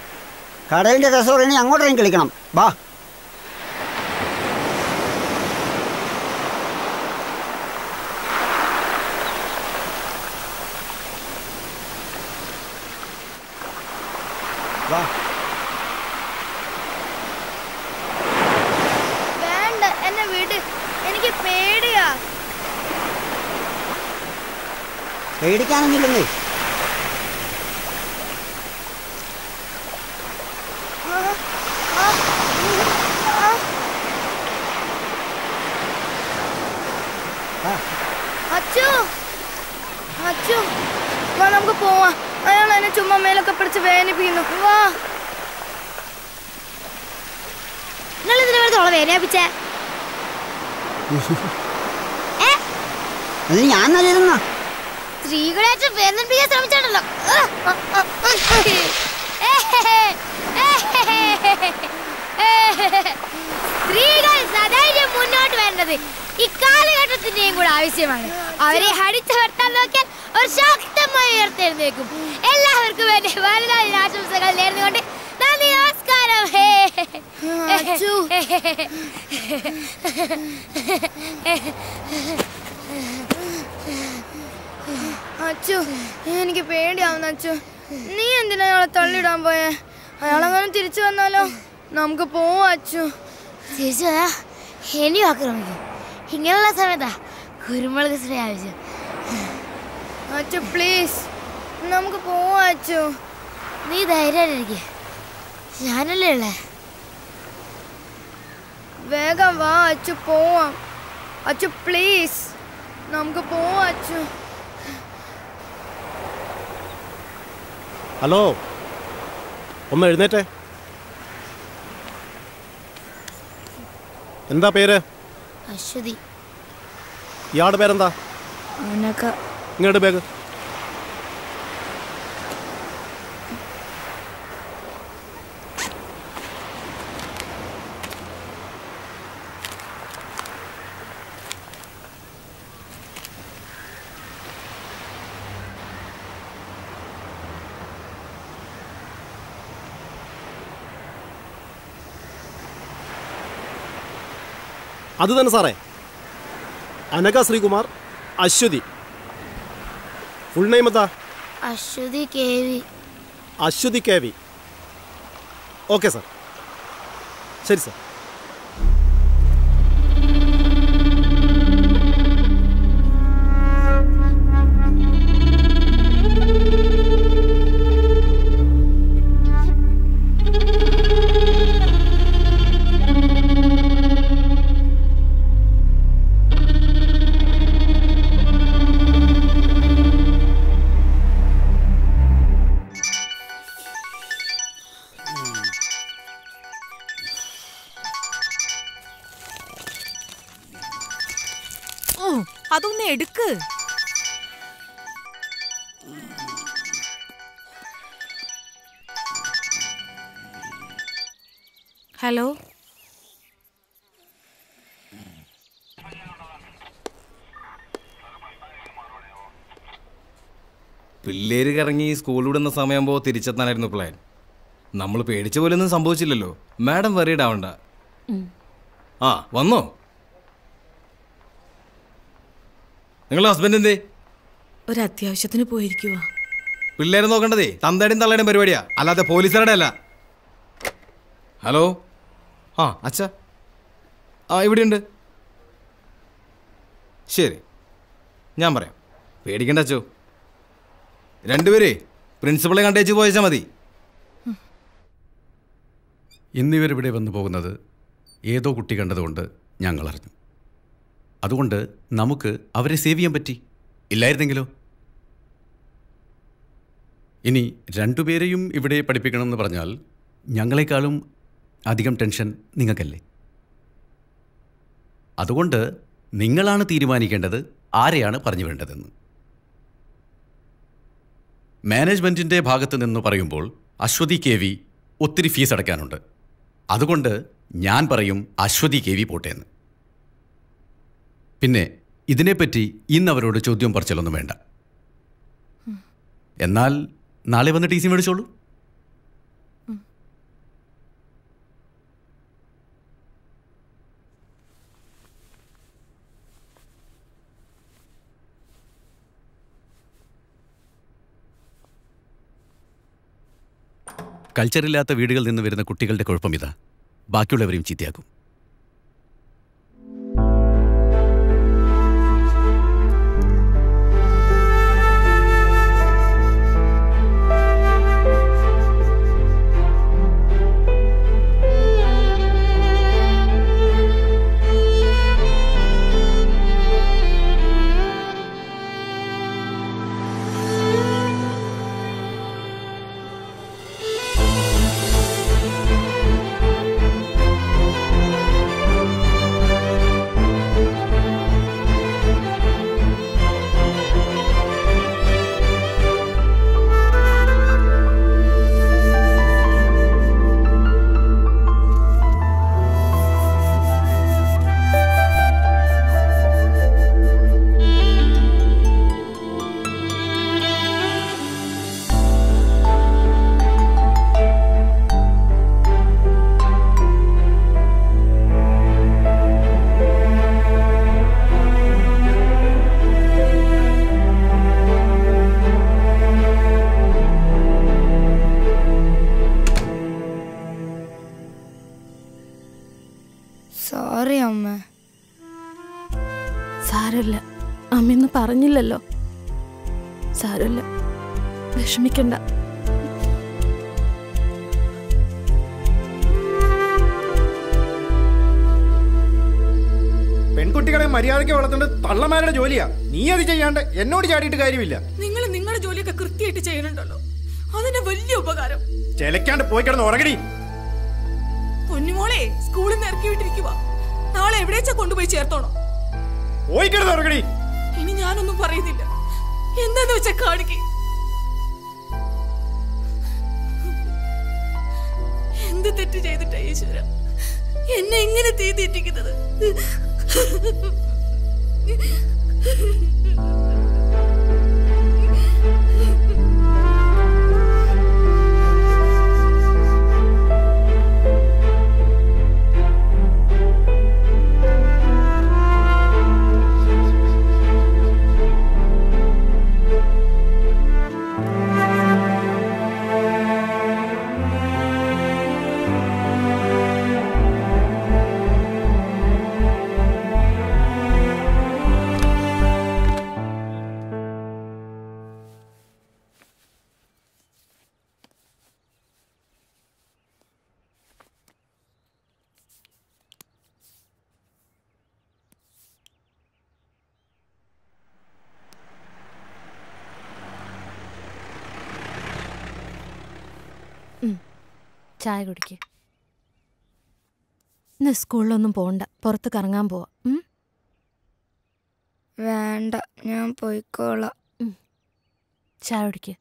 കടലിന്റെ രസം അങ്ങോട്ടേക്കും കളിക്കണം. വാ. വേണ്ട, എന്നെ വിട്, എനിക്ക് പേടിയാ. പേടിക്കാനൊന്നുമില്ലെന്നേ. അച്ചു അച്ചു, വാ നമുക്ക് പോവാ. അയാൾ എന്നെ ചുമ്മാ മേലൊക്കെ പിടിച്ച് വേദനിപ്പിക്കുന്നു. വാ. നിങ്ങൾ ഇതിനെ വെറുതെ വേദനിപ്പിച്ചേ? ഞാൻ നല്ലതെന്നാ സ്ത്രീകളെ വേദനിപ്പിക്കാൻ ശ്രമിച്ചാണല്ലോ. സ്ത്രീകൾ സധൈര്യം മുന്നോട്ട് വരേണ്ടത് ഈ കാലഘട്ടത്തിന്റെയും കൂടെ ആവശ്യമാണ്. അവരെ അടിച്ചമർത്താൻ നോക്കിയാൽ അവർ ശക്തമായി ഉയർത്തെഴുന്നേക്കും. എല്ലാവർക്കും വേണ്ടി വലുതായ ആശംസകൾ നേർന്നുകൊണ്ട് നന്ദി, നമസ്കാരം. അച്ചു, എനിക്ക് പേടിയാവുന്നു. അച്ചു, നീ എന്തിനാ അയാളെ തള്ളിയിടാൻ പോയേ? അയാളെങ്ങനെ തിരിച്ചു വന്നാലോ? നമുക്ക് പോവാം അച്ചു. തിരിച്ചു വരാ ഇനിയും ആക്രമിക്കും. ഇങ്ങനെയുള്ള സമയത്താ കുരുമുളക് സ്പ്രേ ആവശ്യം. അച്ചു പ്ലീസ്, നമുക്ക് പോവാം അച്ചു. നീ ധൈര്യമായിട്ടിരിക്കെ, ഞാനല്ലേ ഉള്ളേ. വേഗം വാ അച്ചു, പോവാം. അച്ചു പ്ലീസ്, നമുക്ക് പോവാം അച്ചു. ഹലോ, ഒന്ന് എഴുന്നേറ്റേ. എന്താ പേര്? അശ്വതി. ഇയാളുടെ പേരെന്താ? ഇങ്ങോട്ട് ബാഗ്. അത് തന്നെ സാറേ, അനഘ ശ്രീകുമാർ, അശ്വതി. ഫുൾ നെയിം എന്താ? Aswathy K V. Aswathy K V. Okay sir, ശരി സാർ. അതൊന്ന് എടുക്ക്. ഹലോ, പിള്ളേര് കറങ്ങി സ്കൂൾ വിടുന്ന സമയമാകുമ്പോൾ തിരിച്ചെത്താനായിരുന്നു പ്ലാൻ. നമ്മൾ പേടിച്ച പോലൊന്നും സംഭവിച്ചില്ലല്ലോ. മാഡം വറീഡ് ആവണ്ട. ആ വന്നോ? നിങ്ങളുടെ ഹസ്ബൻഡ് എന്തേ? ഒരു അത്യാവശ്യത്തിന് പോയിരിക്കുവാ. പിള്ളേരെ നോക്കേണ്ടതേ തന്തയുടെയും തള്ളയുടെയും പരിപാടിയാ, അല്ലാതെ പോലീസുകാരുടെ അല്ല. ഹലോ, ആ അച്ഛാ, ആ ഇവിടെയുണ്ട്. ശരി, ഞാൻ പറയാം, പേടിക്കണ്ട അച്ചോ. രണ്ടുപേരേ പ്രിൻസിപ്പളെ കണ്ടേച്ച് പോയച്ചാൽ മതി. ഇന്നിവരിവിടെ വന്നു പോകുന്നത് ഏതോ കുട്ടി കണ്ടതുകൊണ്ട് ഞങ്ങൾ അറിഞ്ഞു. അതുകൊണ്ട് നമുക്ക് അവരെ സേവ് ചെയ്യാൻ പറ്റി. ഇല്ലായിരുന്നെങ്കിലോ? ഇനി രണ്ടുപേരെയും ഇവിടെ പഠിപ്പിക്കണമെന്ന് പറഞ്ഞാൽ ഞങ്ങളെക്കാളും അധികം ടെൻഷൻ നിങ്ങൾക്കല്ലേ? അതുകൊണ്ട് നിങ്ങളാണ് തീരുമാനിക്കേണ്ടത് ആരെയാണ് പറഞ്ഞു വേണ്ടതെന്ന്. മാനേജ്മെൻറ്റിൻ്റെ ഭാഗത്ത് നിന്ന് പറയുമ്പോൾ അശ്വതി കെ വി ഒത്തിരി ഫീസ് അടയ്ക്കാനുണ്ട്. അതുകൊണ്ട് ഞാൻ പറയും അശ്വതി കെ വി പോട്ടേന്ന്. പിന്നെ ഇതിനെപ്പറ്റി ഇന്ന് അവരോട് ചോദ്യം പറച്ചിലൊന്നും വേണ്ട. എന്നാൽ നാളെ വന്ന് ടി സി മേടിച്ചോളൂ. കൾച്ചറില്ലാത്ത വീടുകളിൽ നിന്ന് വരുന്ന കുട്ടികളുടെ കുഴപ്പം ഇതാ, ബാക്കിയുള്ളവരെയും ചീത്തയാക്കും. സോറി അമ്മ. സാരമില്ല, അമ്മയൊന്നും പറഞ്ഞില്ലല്ലോ. സാരമില്ല, വിഷമിക്കണ്ട. പെൺകുട്ടികളെ മര്യാദയ്ക്ക് വളർത്തേണ്ടത് തള്ളമാരുടെ ജോലിയാ. നീ അത് ചെയ്യാണ്ട് എന്നോട് ചാടിയിട്ട് കാര്യമില്ല. നിങ്ങൾ നിങ്ങളുടെ ജോലിയൊക്കെ കൃത്യമായിട്ട് ചെയ്യുന്നുണ്ടല്ലോ, അതിന്റെ വലിയ ഉപകാരം. ചെലക്കാണ്ട് പോയി കിടന്ന് ഉറങ്ങടി. പൊന്നുമോളെ സ്കൂളിൽ നിന്ന് ഇറക്കി വിട്ടിരിക്കുക. നാളെ എവിടെച്ചാ കൊണ്ടുപോയി ചേർത്തോണോ? പോയി കിടന്ന് ഉറങ്ങടി. ഇനി ഞാനൊന്നും പറയുന്നില്ല, എന്താന്ന് വെച്ചാ കാണിക്ക്. എന്ത് തെറ്റ് ചെയ്തിട്ടാ ഈശ്വര എന്നെ എങ്ങനെ തീറ്റിക്കുന്നത്? ചായ കുടിക്ക്. ഇന്ന് സ്കൂളിലൊന്നും പോണ്ട, പുറത്ത് കറങ്ങാൻ പോവാ. വേണ്ട, ഞാൻ പോയിക്കോളാം. ചായ കുടിക്ക്.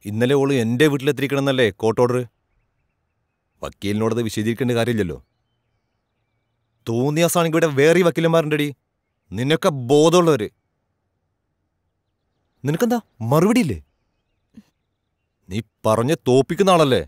ഇന്നലെ ഓള് എൻ്റെ വീട്ടിലെത്തിരിക്കണമെന്നല്ലേ കോർട്ട് ഓർഡർ? വക്കീലിനോടത് വിശദീകരിക്കേണ്ട കാര്യമില്ലല്ലോ. തോന്നിയാസാണെങ്കിൽ ഇവിടെ വേറെ വക്കീലന്മാരുണ്ടടി, നിന്നൊക്കെ ബോധമുള്ളവര്. നിനക്കെന്താ മറുപടിയില്ലേ? നീ പറഞ്ഞ് തോപ്പിക്കുന്ന ആളല്ലേ?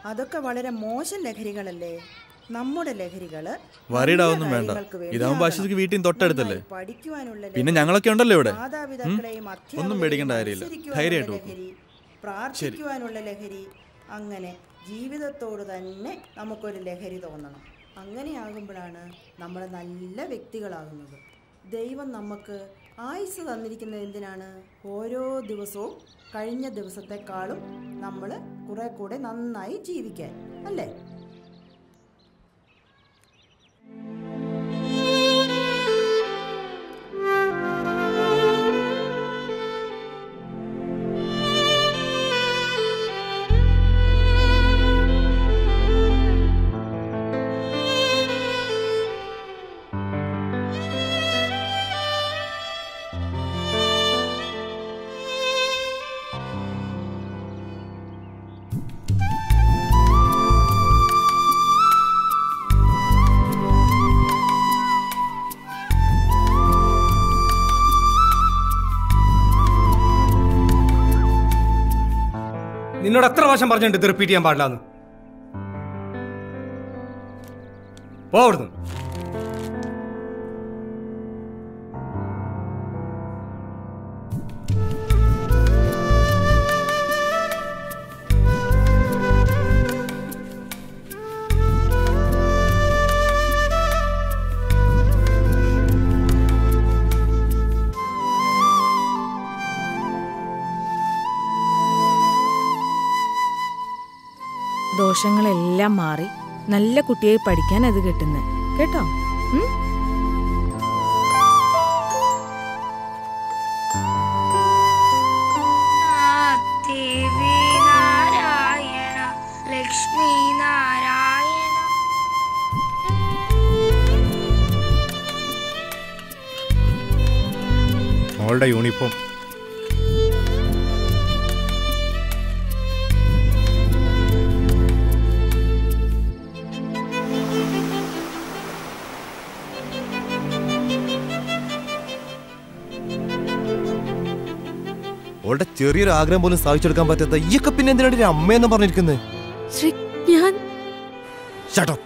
അതൊക്കെ വളരെ മോശം ലഹരികളല്ലേ? നമ്മുടെ ലഹരികള് വറിയിടാവൊന്നും വേണ്ട. ഇതാവുമ്പോ ആശുപത്രിക്ക് വീട്ടിൽ തൊട്ടടുത്തല്ലേ, പിന്നെ ഞങ്ങളൊക്കെ ഉണ്ടല്ലോ ഇവിടെ. ഒന്നും പേടിക്കേണ്ട കാര്യമില്ല, ധൈര്യമായിട്ട് നോക്കും. പ്രാർത്ഥിക്കുവാനുള്ള ലഹരി, അങ്ങനെ ജീവിതത്തോട് തന്നെ നമുക്കൊരു ലഹരി തോന്നണം. അങ്ങനെയാകുമ്പോഴാണ് നമ്മൾ നല്ല വ്യക്തികളാകുന്നത്. ദൈവം നമുക്ക് ആയുസ് തന്നിരിക്കുന്നത് എന്തിനാണ്? ഓരോ ദിവസവും കഴിഞ്ഞ ദിവസത്തെക്കാളും നമ്മൾ കുറെ കൂടെ നന്നായി ജീവിക്കാൻ, അല്ലേ? നിന്നോട് എത്ര പ്രാവശ്യം പറഞ്ഞിട്ട് ഇത് റിപ്പീറ്റ് ചെയ്യാൻ പാടില്ലാന്ന്? പോവിടുന്നു. ദോഷങ്ങളെല്ലാം മാറി നല്ല കുട്ടിയായി പഠിക്കാൻ അത് കിട്ടുന്നത് കേട്ടോ. ദേവി ഞങ്ങളുടെ യൂണിഫോം. അവളുടെ ചെറിയൊരു ആഗ്രഹം പോലും സാധിച്ചെടുക്കാൻ പറ്റാത്ത ഈയൊക്കെ പിന്നെ എന്തിനാണ് ഒരു അമ്മയെന്ന് പറഞ്ഞിരിക്കുന്നത്? Shut up.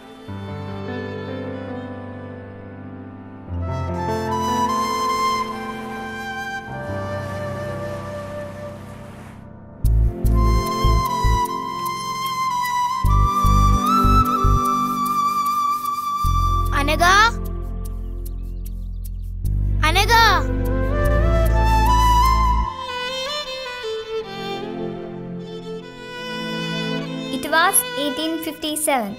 Anagha, Anagha, It was 1857.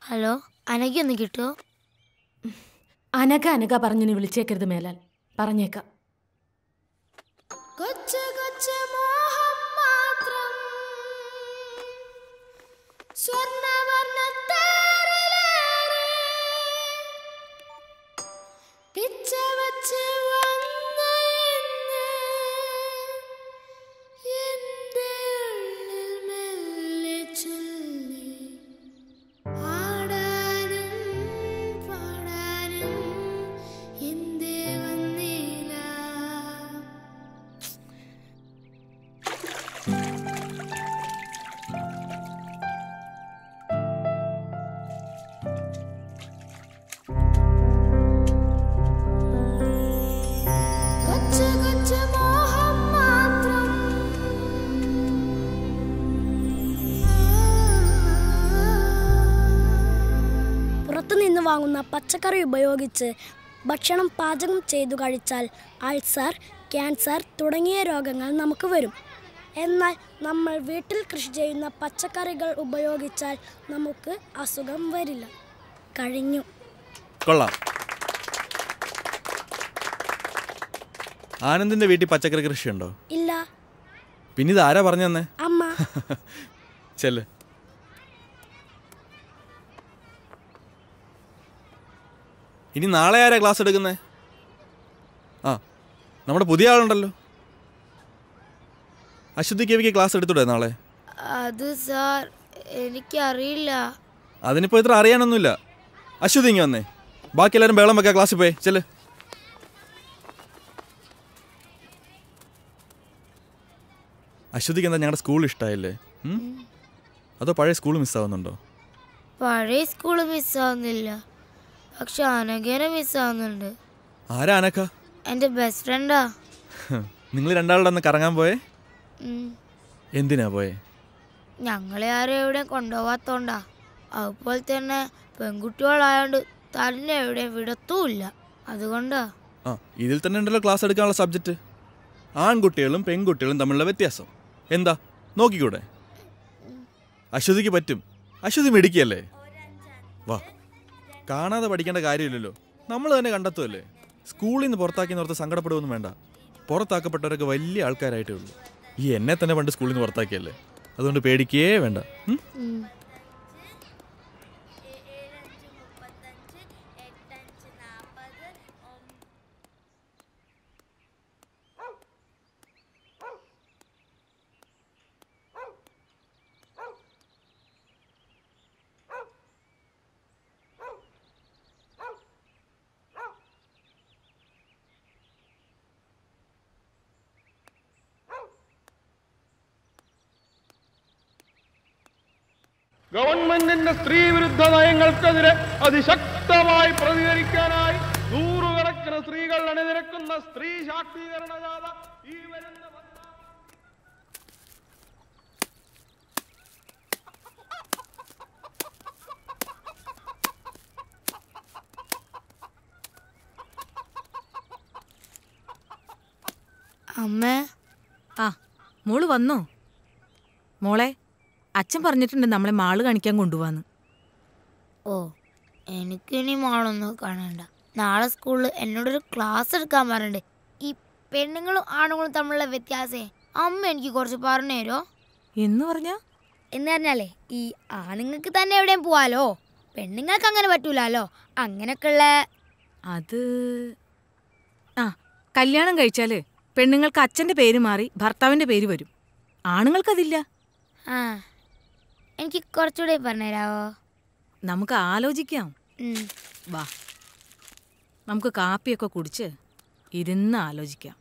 Hello, അനഘയൊന്ന് കിട്ടുമോ? അനഘ അനഘ പറഞ്ഞു നീ വിളിച്ചേക്കരുത് മേലാൽ. പറഞ്ഞേക്കാം. കൊച്ചു കൊച്ചു മോഹം മാത്രം സ്വർണ്ണവർണ്ണത്തേരിലേറി പിച്ച വച്ച് വന്ന ഇന്ന് എൻ്റെ ഉള്ളിൽ മെല്ലെ ചൊല്ലി ആടാനും പാടാനും എന്തേ വന്നില്ല. കൊച്ചു കൊച്ചു മോഹം മാത്രം പുറത്തുനിന്ന് വാങ്ങുന്ന പച്ചക്കറി ഉപയോഗിച്ച് ഭക്ഷണം പാചകം ചെയ്തു കഴിച്ചാൽ അൾസർ, ക്യാൻസർ തുടങ്ങിയ രോഗങ്ങൾ നമുക്ക് വരും. എന്നാൽ നമ്മൾ വീട്ടിൽ കൃഷി ചെയ്യുന്ന പച്ചക്കറികൾ ഉപയോഗിച്ചാൽ നമുക്ക് അസുഖം വരില്ല. കഴിഞ്ഞു. കൊള്ളാം. ആനന്ദിന്റെ വീട്ടിൽ പച്ചക്കറി കൃഷിയുണ്ടോ? ഇല്ല. പിന്നെ ഇത് ആരാ പറഞ്ഞു തന്നെ? അമ്മ. ചെല്ല്. ഇനി നാളെ ആരാ ക്ലാസ് എടുക്കുന്നേ? ആ, നമ്മുടെ പുതിയ ആളുണ്ടല്ലോ. അശ്വതി കേവിക്ക് ക്ലാസ് എടുത്തൂടെ നാളെ? അത് സാർ എനിക്കറിയില്ല. അതിനിപ്പോൾ ഇത്ര അറിയാനൊന്നുമില്ല. അശ്വതി ഇങ്ങ് വന്നേ. ബാക്കി എല്ലാവരും ബഹളം വെക്കാം. ക്ലാസ്സിൽ പോയി ചെല്ല്. അശ്വതിക്ക് എന്താ ഞങ്ങളുടെ സ്കൂൾ ഇഷ്ടമായില്ലേ? അതോ പഴയ സ്കൂൾ മിസ്സാവുന്നുണ്ടോ? പഴയ സ്കൂള് മിസ്സാവുന്നില്ല, പക്ഷെ അനഘേനെ മിസ്സാവുന്നുണ്ട്. ആരാ അനക്ക? എൻ്റെ ബെസ്റ്റ് ഫ്രണ്ടാ. നിങ്ങൾ രണ്ടാളുടെ അന്ന് കറങ്ങാൻ പോയേ? എന്തിനാ പോയേ? ഞങ്ങളെ ആരും എവിടെയും കൊണ്ടുപോകാത്തോണ്ടാ. അതുപോലെ തന്നെ പെൺകുട്ടികളായോണ്ട് തന്നെ എവിടെയും വിടത്തുമില്ല, അതുകൊണ്ടാ. ആ, ഇതിൽ തന്നെ ഉണ്ടല്ലോ ക്ലാസ് എടുക്കാനുള്ള സബ്ജക്റ്റ്. ആൺകുട്ടികളും പെൺകുട്ടികളും തമ്മിലുള്ള വ്യത്യാസം എന്താ നോക്കിക്കൂടെ? അശ്വതിക്ക് പറ്റും. അശ്വതി മിടുക്കിയല്ലേ? വാ, കാണാതെ പഠിക്കേണ്ട കാര്യമില്ലല്ലോ, നമ്മൾ തന്നെ കണ്ടെത്തുമല്ലേ. സ്കൂളിൽ നിന്ന് പുറത്താക്കി നിർത്ത് സങ്കടപ്പെടുകയൊന്നും വേണ്ട. പുറത്താക്കപ്പെട്ടവരൊക്കെ വലിയ ആൾക്കാരായിട്ടേ ഉള്ളൂ. ഈ എന്നെ തന്നെ പണ്ട് സ്കൂളിൽ നിന്ന് പുറത്താക്കിയല്ലേ, അതുകൊണ്ട് പേടിക്കേ വേണ്ട. ഗവൺമെന്റിന്റെ സ്ത്രീ വിരുദ്ധ നയങ്ങൾക്കെതിരെ അതിശക്തമായി പ്രതികരിക്കാനായി നൂറുകണക്കിന് സ്ത്രീകൾ അണിനിരക്കുന്ന സ്ത്രീ ശാക്തീകരണ ജാഥ ഈ വരുന്ന അമ്മേ. ആ മോള് വന്നോ? മോളെ, അച്ഛൻ പറഞ്ഞിട്ടുണ്ട് നമ്മളെ മാള് കാണിക്കാൻ കൊണ്ടുപോവാന്ന്. ഓ, എനിക്കിനി മാളൊന്നും കാണണ്ട. നാളെ സ്കൂളിൽ എന്നോടൊരു ക്ലാസ് എടുക്കാൻ പറഞ്ഞിട്ടുണ്ട്. ഈ പെണ്ണുങ്ങളും ആണുങ്ങളും തമ്മിലുള്ള വ്യത്യാസേ അമ്മ എനിക്ക് കുറച്ച് പറഞ്ഞു തരുമോ? എന്ന് പറഞ്ഞാലേ ഈ ആണുങ്ങൾക്ക് തന്നെ എവിടെയും പോവാലോ, പെണ്ണുങ്ങൾക്ക് അങ്ങനെ പറ്റൂലോ. അങ്ങനൊക്കെയുള്ള അത് കല്യാണം കഴിച്ചാല് പെണ്ണുങ്ങൾക്ക് അച്ഛൻ്റെ പേര് മാറി ഭർത്താവിൻ്റെ പേര് വരും. ആണുങ്ങൾക്കതില്ല. എനിക്ക് കുറച്ചുകൂടെ പറഞ്ഞുതരാവോ? നമുക്ക് ആലോചിക്കാം. വാ, നമുക്ക് കാപ്പിയൊക്കെ കുടിച്ച് ഇരുന്ന് ആലോചിക്കാം.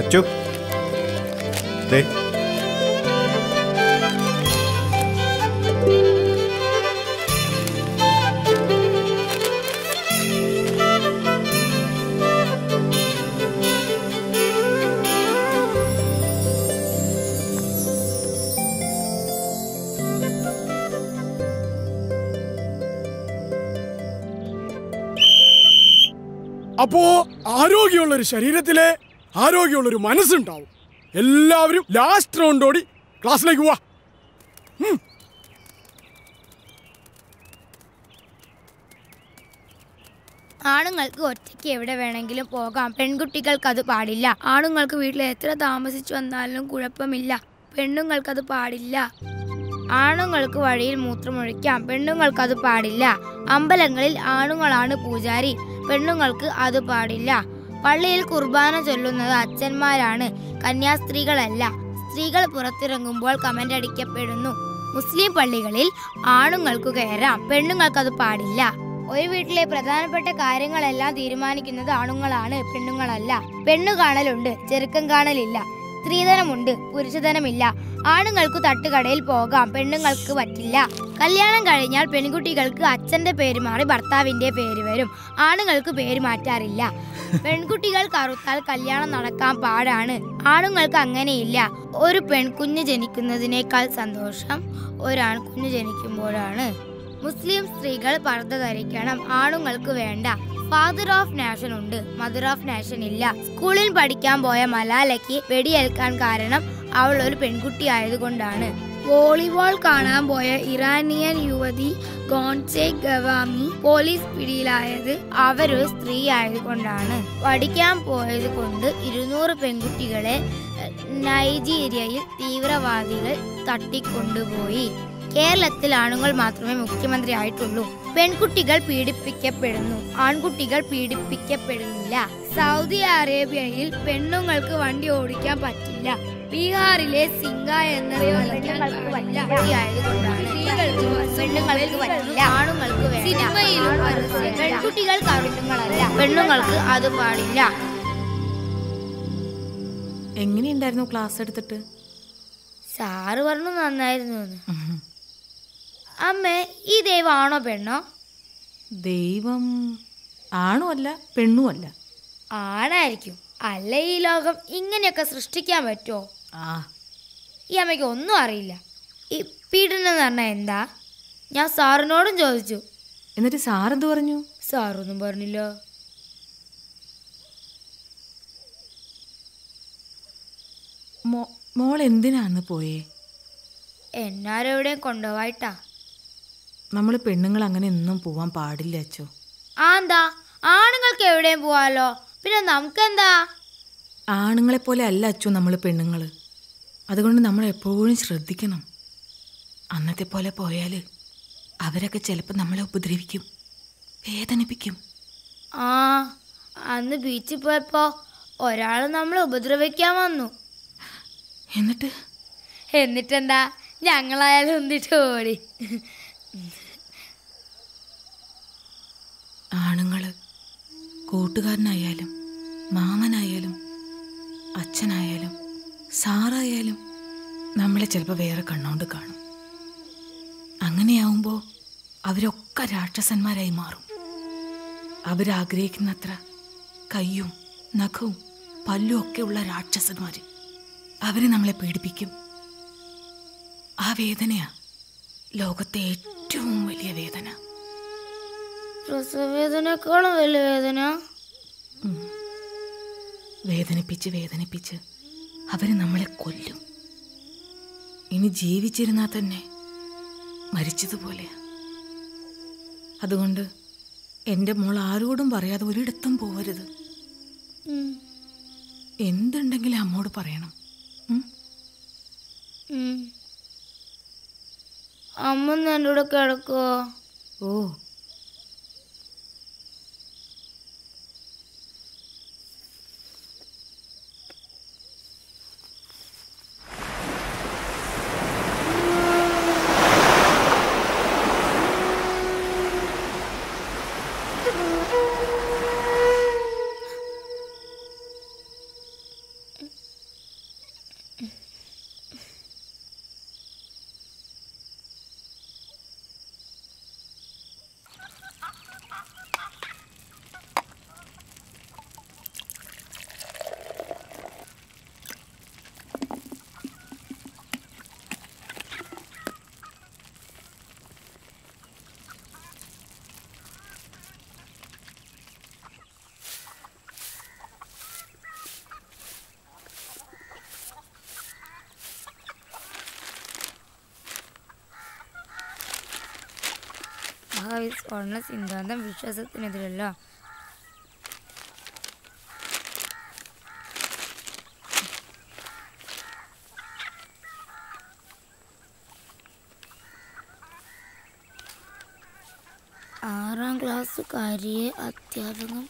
അച്ചു, ദേ അപ്പോ ആരോഗ്യമുള്ളൊരു ശരീരത്തിലെ ആരോഗ്യമുള്ളൊരു മനസ്സുണ്ടാവും. എല്ലാവരും ലാസ്റ്റ് റൗണ്ടോടി ക്ലാസ്സിലേക്ക് പോവാ. ആണുങ്ങൾക്ക് ഒറ്റയ്ക്ക് എവിടെ വേണമെങ്കിലും പോകാം, പെൺകുട്ടികൾക്ക് അത് പാടില്ല. ആണുങ്ങൾക്ക് വീട്ടിൽ എത്ര താമസിച്ചു വന്നാലും കുഴപ്പമില്ല, പെണ്ണുങ്ങൾക്കത് പാടില്ല. ആണുങ്ങൾക്ക് വഴിയിൽ മൂത്രമൊഴിക്കാം, പെണ്ണുങ്ങൾക്കത് പാടില്ല. അമ്പലങ്ങളിൽ ആണുങ്ങളാണ് പൂജാരി, പെണ്ണുങ്ങൾക്ക് അത് പാടില്ല. പള്ളിയിൽ കുർബാന ചൊല്ലുന്നത് അച്ഛന്മാരാണ്, കന്യാസ്ത്രീകളല്ല. സ്ത്രീകൾ പുറത്തിറങ്ങുമ്പോൾ കമന്റ് അടിക്കപ്പെടുന്നു. മുസ്ലിം പള്ളികളിൽ ആണുങ്ങൾക്ക് കയറാം, പെണ്ണുങ്ങൾക്കത് പാടില്ല. ഒരു വീട്ടിലെ പ്രധാനപ്പെട്ട കാര്യങ്ങളെല്ലാം തീരുമാനിക്കുന്നത് ആണുങ്ങളാണ്, പെണ്ണുങ്ങളല്ല. പെണ്ണു കാണലുണ്ട്, ചെറുക്കം കാണലില്ല. സ്ത്രീധനമുണ്ട്, പുരുഷധനമില്ല. ആണുങ്ങൾക്ക് തട്ടുകടയിൽ പോകാം, പെണ്ണുങ്ങൾക്ക് പറ്റില്ല. കല്യാണം കഴിഞ്ഞാൽ പെൺകുട്ടികൾക്ക് അച്ഛന്റെ പേര് മാറി ഭർത്താവിന്റെ പേര് വരും, ആണുങ്ങൾക്ക് പേര് മാറ്റാറില്ല. പെൺകുട്ടികൾ കറുത്താൽ കല്യാണം നടക്കാൻ പാടാണ്, ആണുങ്ങൾക്ക് അങ്ങനെയില്ല. ഒരു പെൺകുഞ്ഞ് ജനിക്കുന്നതിനേക്കാൾ സന്തോഷം ഒരാൺകുഞ്ഞ് ജനിക്കുമ്പോഴാണ്. മുസ്ലിം സ്ത്രീകൾ പർദ്ദ ധരിക്കണം, ആണുങ്ങൾക്ക് വേണ്ട. ഫാദർ ഓഫ് നാഷൻ ഉണ്ട്, മദർ ഓഫ് നാഷൻ ഇല്ല. സ്കൂളിൽ പഠിക്കാൻ പോയ മലാലയ്ക്ക് വെടിയേൽക്കാൻ കാരണം അവൾ ഒരു പെൺകുട്ടി ആയതുകൊണ്ടാണ്. വോളിബോൾ കാണാൻ പോയ ഇറാനിയൻ യുവതി ഗോൺസെ ഗവാമി പോലീസ് പിടിയിലായത് അവരൊരു സ്ത്രീ ആയതുകൊണ്ടാണ്. പഠിക്കാൻ പോയത് കൊണ്ട് 200 പെൺകുട്ടികളെ നൈജീരിയയിൽ തീവ്രവാദികൾ തട്ടിക്കൊണ്ടുപോയി. കേരളത്തിൽ ആണുങ്ങൾ മാത്രമേ മുഖ്യമന്ത്രി ആയിട്ടുള്ളൂ. പെൺകുട്ടികൾ പീഡിപ്പിക്കപ്പെടുന്നു, ആൺകുട്ടികൾ പീഡിപ്പിക്കപ്പെടുന്നില്ല. സൗദി അറേബ്യയിൽ പെണ്ണുങ്ങൾക്ക് വണ്ടി ഓടിക്കാൻ പറ്റില്ല. ബീഹാറിലെ സിംഗ എന്ന പെണ്ണുങ്ങൾക്ക് പറ്റില്ല, ആണുങ്ങൾക്ക് വേണ്ട. പെൺകുട്ടികൾ കറുപ്പുകളല്ല, പെണ്ണുങ്ങൾക്ക് അത് പാടില്ല. എങ്ങനെയുണ്ടായിരുന്നു ക്ലാസ് എടുത്തിട്ട്? സാറ് പറഞ്ഞു നന്നായിരുന്നു. അമ്മേ, ഈ ദൈവം ആണോ പെണ്ണോ? ദൈവം ആണോ അല്ല പെണ്ണും അല്ല. ആണായിരിക്കും, അല്ല ഈ ലോകം ഇങ്ങനെയൊക്കെ സൃഷ്ടിക്കാൻ പറ്റുമോ? ഈ അമ്മയ്ക്ക് ഒന്നും അറിയില്ല. ഈ പീഡനം എന്ന് പറഞ്ഞാൽ എന്താ? ഞാൻ സാറിനോടും ചോദിച്ചു. എന്നിട്ട് സാറെന്ത് പറഞ്ഞു? സാറൊന്നും പറഞ്ഞില്ല. മോൾ എന്തിനാന്ന് പോയേ? എന്നാരെവിടെയും കൊണ്ടുപോയിട്ടാ. നമ്മൾ പെണ്ണുങ്ങൾ അങ്ങനെ ഒന്നും പോവാൻ പാടില്ല അച്ചോ. എന്താ, ആണുങ്ങൾക്ക് എവിടെയും പോവാലോ, പിന്നെ നമുക്കെന്താ? ആണുങ്ങളെ പോലെ അല്ല അച്ചു നമ്മൾ പെണ്ണുങ്ങൾ. അതുകൊണ്ട് നമ്മൾ എപ്പോഴും ശ്രദ്ധിക്കണം. അന്നത്തെ പോലെ പോയാൽ അവരൊക്കെ ചിലപ്പോൾ നമ്മളെ ഉപദ്രവിക്കും, വേദനിപ്പിക്കും. അന്ന് ബീച്ചിൽ പോയപ്പോ ഒരാൾ നമ്മളെ ഉപദ്രവിക്കാൻ വന്നു. എന്നിട്ടെന്താ, ഞങ്ങളായാലും ഒന്നിട്ട് ഓടി. കൂട്ടുകാരനായാലും മാമനായാലും അച്ഛനായാലും സാറായാലും നമ്മളെ ചിലപ്പോൾ വേറെ കണ്ണുകൊണ്ട് കാണും. അങ്ങനെയാവുമ്പോൾ അവരൊക്കെ രാക്ഷസന്മാരായി മാറും. അവരാഗ്രഹിക്കുന്നത്ര കയ്യും നഖവും പല്ലും ഒക്കെ ഉള്ള രാക്ഷസന്മാർ അവരെ നമ്മളെ പീഡിപ്പിക്കും. ആ വേദനയാ ലോകത്തെ ഏറ്റവും വലിയ വേദന. പ്രസവവേദനേക്കാളും വലിയ വേദന. വേദനിപ്പിച്ച് വേദനിപ്പിച്ച് അവര് നമ്മളെ കൊല്ലും. ഇനി ജീവിച്ചിരുന്നാൽ തന്നെ മരിച്ചതുപോലെയാ. അതുകൊണ്ട് എൻ്റെ മോൾ ആരോടും പറയാതെ ഒരിടത്തും പോവരുത്. എന്തുണ്ടെങ്കിലും അമ്മോട് പറയണം. അമ്മ എൻ്റെ കൂടെ കിടക്കുവോ? ഓ, സ്വർണ്ണ സിദ്ധാന്തം വിശ്വാസത്തിനെതിരല്ല. ആറാം ക്ലാസ്സുകാരിയെ അധ്യാപകൻ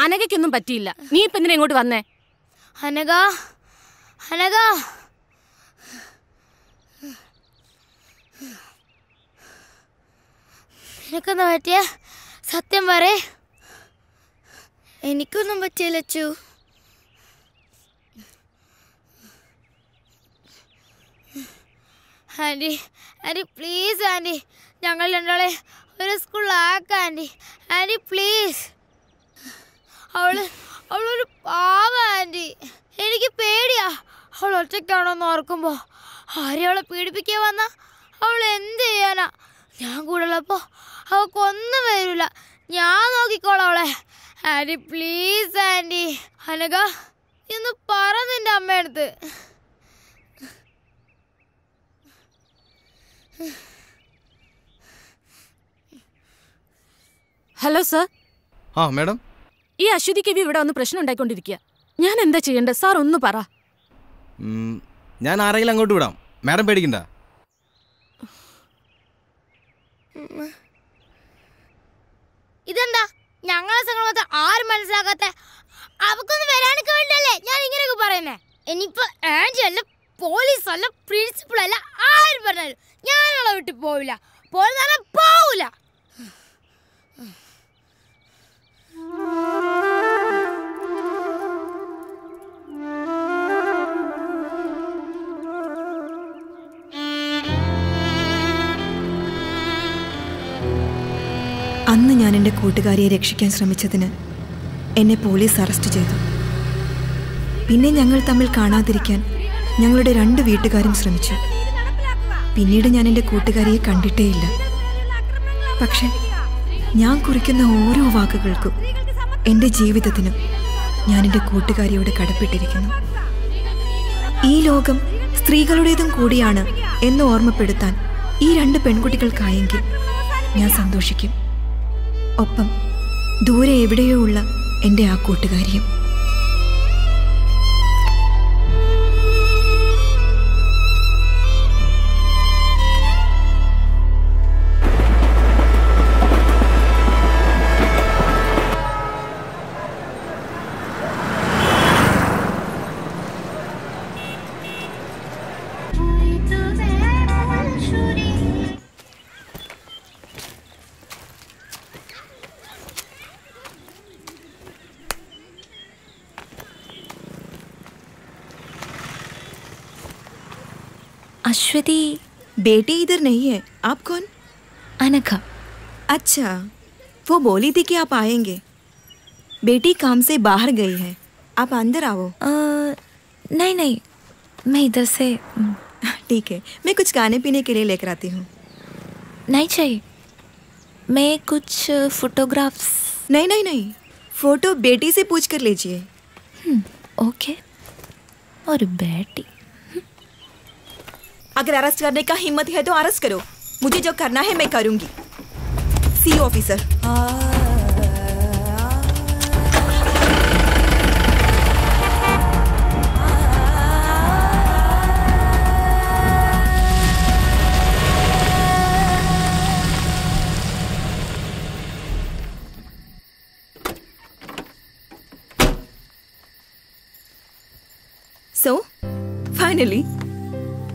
അനഘയ്ക്കൊന്നും പറ്റിയില്ല. നീ ഇപ്പൊ എന്തിനാ ഇങ്ങോട്ട് വന്നേ? അനഘ, അനഘ, നിനക്കെന്താ പറ്റിയ? സത്യം പറ. എനിക്കൊന്നും പറ്റിയില്ല Achu. Aunty, aunty please aunty, ഞങ്ങൾ രണ്ടാളെ ഒരു സ്കൂളിലാക്കാം ആൻറ്റി. Aunty please. അവളൊരു പാവ ആൻറ്റി. എനിക്ക് പേടിയാ. അവൾ ഒറ്റയ്ക്കാണോന്ന് ഓർക്കുമ്പോ. ആരെയും അവളെ പീഡിപ്പിക്കാൻ വന്ന അവൾ എന്ത് ചെയ്യാനാ? ഞാൻ കൂടെ ഉള്ളപ്പോ അവൾക്കൊന്നും വരില്ല. ഞാൻ നോക്കിക്കോളാം അവളെ. Anti please anti. അനഘ, ഇന്ന് പറ നിന്റെ അമ്മയടുത്ത്. Hello sir. ആ മാഡം, ഈ അശ്വതി കവി ഇവിടെ വന്ന് പ്രശ്നം ഉണ്ടായിക്കൊണ്ടിരിക്കുക. ഞാൻ എന്താ ചെയ്യേണ്ടത് സാർ? ഒന്ന് പറ. ഞാൻ ആരെങ്കിലും അങ്ങോട്ട് വിടാം, മാഡം പേടിക്കണ്ട. ഇതെന്താ ഞങ്ങളെ സംഘടന ആരും മനസ്സിലാക്കാത്ത? അവക്കൊന്നും വരാനൊക്കെ വേണ്ടല്ലേ ഞാൻ ഇങ്ങനെയൊക്കെ പറയുന്നേ. ഇനിയിപ്പോ ആൻറ്റി അല്ല, പോലീസ് അല്ല, പ്രിൻസിപ്പൾ അല്ല, ആരും പറഞ്ഞാലും ഞാനവളെ വിട്ട് പോവില്ല. പോവില്ല. അന്ന് ഞാൻ എൻ്റെ കൂട്ടുകാരിയെ രക്ഷിക്കാൻ ശ്രമിച്ചതിന് എന്നെ പോലീസ് അറസ്റ്റ് ചെയ്തു. പിന്നെ ഞങ്ങൾ തമ്മിൽ കാണാതിരിക്കാൻ ഞങ്ങളുടെ 2 വീട്ടുകാരും ശ്രമിച്ചു. പിന്നീട് ഞാൻ എൻ്റെ കൂട്ടുകാരിയെ കണ്ടിട്ടേയില്ല. പക്ഷെ ഞാൻ കുറിക്കുന്ന ഓരോ വാക്കുകൾക്കും എൻ്റെ ജീവിതത്തിനും ഞാൻ എൻ്റെ കൂട്ടുകാരിയോട് കടപ്പെട്ടിരിക്കുന്നു. ഈ ലോകം സ്ത്രീകളുടേതും കൂടിയാണ് എന്ന് ഓർമ്മപ്പെടുത്താൻ ഈ 2 പെൺകുട്ടികൾക്കായെങ്കിൽ ഞാൻ സന്തോഷിക്കും. ഒപ്പം ദൂരെ എവിടെയോ ഉള്ള എൻ്റെ ആ കൂട്ടുകാരിയും. अश्वती बेटी इधर नहीं है. आप कौन? अनघा. अच्छा, वो बोली थी कि आप आएंगे. बेटी काम से बाहर गई है, आप अंदर आओ. नहीं नहीं, मैं इधर से. ठीक है, मैं कुछ खाने पीने के लिए लेकर आती हूँ. नहीं चाहिए, मैं कुछ फोटोग्राफ्स. नहीं नहीं नहीं, फोटो बेटी से पूछ कर लीजिए. ओके. और बेटी, अगर अरेस्ट करने का हिम्मत है तो अरेस्ट करो. मुझे जो करना है मैं करूंगी. C officer. So, finally.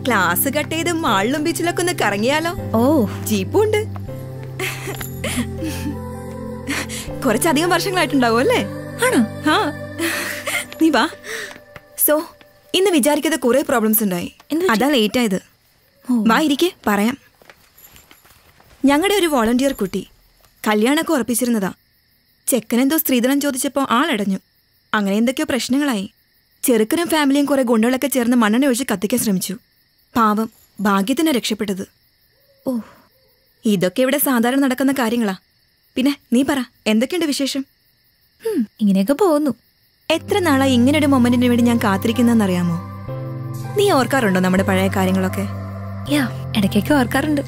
Class cut ചെയ്ത് മാളിലും ബീച്ചിലൊക്കെ ഒന്ന് കറങ്ങിയാലോ? ഓ, ജീപ്പുണ്ട്. കുറച്ചധികം വർഷങ്ങളായിട്ടുണ്ടാവും അല്ലേ? ആണോ? ആ, നീ വാ. സോ ഇന്ന് വിചാരിക്കാതെ കുറെ പ്രോബ്ലംസ് ഉണ്ടായി. അതാ ലേറ്റ് ആയത്. വാ ഇരിക്കെ, പറയാം. ഞങ്ങളുടെ ഒരു വോളണ്ടിയർ കുട്ടി കല്യാണമൊക്കെ ഉറപ്പിച്ചിരുന്നതാ. ചെക്കനെന്തോ സ്ത്രീധനം ചോദിച്ചപ്പോൾ ആളടഞ്ഞു. അങ്ങനെ എന്തൊക്കെയോ പ്രശ്നങ്ങളായി. ചെറുക്കനും ഫാമിലിയും കുറെ ഗുണ്ടകളൊക്കെ ചേർന്ന് മണ്ണെണ്ണ ഒഴിച്ച് കത്തിക്കാൻ ശ്രമിച്ചു. പാവം, ഭാഗ്യത്തിന് രക്ഷപ്പെട്ടത്. ഓ, ഇതൊക്കെ ഇവിടെ സാധാരണ നടക്കുന്ന കാര്യങ്ങളാ. പിന്നെ നീ പറ, എന്തൊക്കെയുണ്ട് വിശേഷം? ഇങ്ങനെയൊക്കെ പോകുന്നു. എത്ര നാളായി ഇങ്ങനൊരു മൊമെന്റിന് വേണ്ടി ഞാൻ കാത്തിരിക്കുന്നറിയാമോ? നീ ഓർക്കാറുണ്ടോ നമ്മുടെ പഴയ കാര്യങ്ങളൊക്കെ? ഇടയ്ക്കൊക്കെ ഓർക്കാറുണ്ട്.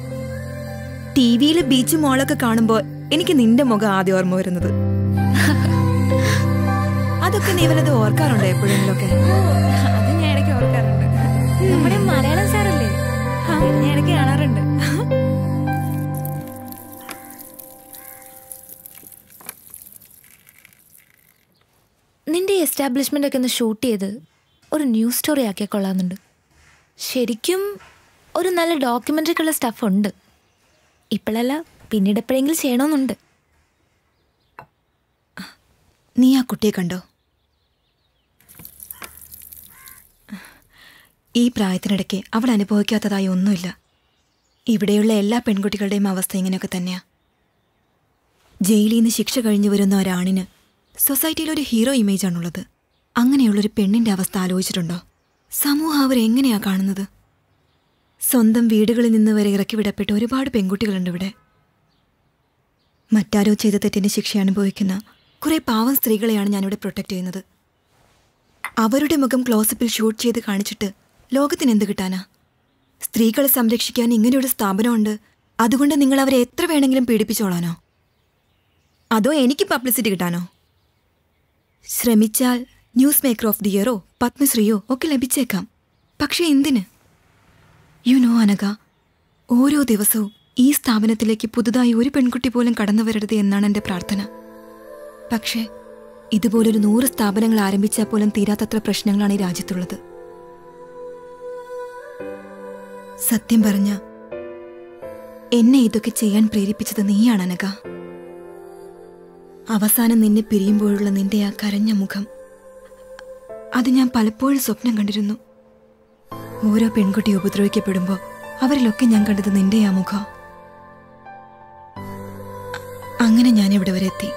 ടിവിയിൽ ബീച്ച് മോളൊക്കെ കാണുമ്പോൾ എനിക്ക് നിന്റെ മുഖം ആദ്യം ഓർമ്മ വരുന്നത്. അതൊക്കെ നീ വല്ലത് ഓർക്കാറുണ്ടോ എപ്പോഴെങ്കിലൊക്കെ? അത് ഞാൻ ഇടയ്ക്ക് ഓർക്കാറുണ്ട്. നമ്മുടെ മലയാളം സാറല്ലേ, ഞാൻ ഇടയ്ക്ക് കാണാറുണ്ട്. നിന്റെ എസ്റ്റാബ്ലിഷ്മെന്റ് ഒക്കെ ഒന്ന് ഷൂട്ട് ചെയ്ത് ഒരു ന്യൂസ് സ്റ്റോറി ആക്കിയാൽ കൊള്ളാമെന്നുണ്ട്. ശരിക്കും ഒരു നല്ല ഡോക്യുമെന്ററിക്കുള്ള സ്റ്റഫ് ഉണ്ട്. ഇപ്പോഴല്ല, പിന്നീട് എപ്പോഴെങ്കിലും ചെയ്യണമെന്നുണ്ട്. നീ ആ കുട്ടിയെ കണ്ടോ? ഈ പ്രായത്തിനിടയ്ക്ക് അവൾ അനുഭവിക്കാത്തതായി ഒന്നുമില്ല. ഇവിടെയുള്ള എല്ലാ പെൺകുട്ടികളുടെയും അവസ്ഥ ഇങ്ങനെയൊക്കെ തന്നെയാ. ജയിലിൽ നിന്ന് ശിക്ഷ കഴിഞ്ഞു വരുന്ന ഒരാണിന് സൊസൈറ്റിയിൽ ഒരു ഹീറോ ഇമേജാണുള്ളത്. അങ്ങനെയുള്ളൊരു പെണ്ണിൻ്റെ അവസ്ഥ ആലോചിച്ചിട്ടുണ്ടോ? സമൂഹം അവരെങ്ങനെയാ കാണുന്നത്? സ്വന്തം വീടുകളിൽ നിന്ന് വരെ ഇറക്കി വിടപ്പെട്ട ഒരുപാട് പെൺകുട്ടികളുണ്ട് ഇവിടെ. മറ്റാരോ ചെയ്ത തെറ്റിൻ്റെ ശിക്ഷ അനുഭവിക്കുന്ന കുറേ പാവം സ്ത്രീകളെയാണ് ഞാനിവിടെ പ്രൊട്ടക്റ്റ് ചെയ്യുന്നത്. അവരുടെ മുഖം ക്ലോസപ്പിൽ ഷൂട്ട് ചെയ്ത് കാണിച്ചിട്ട് ലോകത്തിന് എന്ത് കിട്ടാനാ? സ്ത്രീകളെ സംരക്ഷിക്കാൻ ഇങ്ങനെയൊരു സ്ഥാപനമുണ്ട്, അതുകൊണ്ട് നിങ്ങൾ അവരെ എത്ര വേണമെങ്കിലും പീഡിപ്പിച്ചോളാനോ? അതോ എനിക്ക് പബ്ലിസിറ്റി കിട്ടാനോ? ശ്രമിച്ചാൽ ന്യൂസ് മേക്കർ ഓഫ് ദി ഇയറോ പത്മശ്രീയോ ഒക്കെ ലഭിച്ചേക്കാം. പക്ഷെ എന്തിന്? യു നോ അനഘ, ഓരോ ദിവസവും ഈ സ്ഥാപനത്തിലേക്ക് പുതുതായി ഒരു പെൺകുട്ടി പോലും കടന്നു വരരുത് എന്നാണ് എൻ്റെ പ്രാർത്ഥന. പക്ഷേ ഇതുപോലൊരു 100 സ്ഥാപനങ്ങൾ ആരംഭിച്ചാൽ പോലും തീരാത്തത്ര പ്രശ്നങ്ങളാണ് ഈ രാജ്യത്തുള്ളത്. സത്യം പറഞ്ഞ എന്നെ ഇതൊക്കെ ചെയ്യാൻ പ്രേരിപ്പിച്ചത് നീയാണ് അനഘ. അവസാനം നിന്നെ പിരിയുമ്പോഴുള്ള നിന്റെ ആ കരഞ്ഞ മുഖം, അത് ഞാൻ പലപ്പോഴും സ്വപ്നം കണ്ടിരുന്നു. ഓരോ പെൺകുട്ടി ഉപദ്രവിക്കപ്പെടുമ്പോൾ അവരിലൊക്കെ ഞാൻ കണ്ടത് നിന്റെ ആ മുഖം. അങ്ങനെ ഞാൻ ഇവിടെ ഇവിടെ വരെ എത്തി.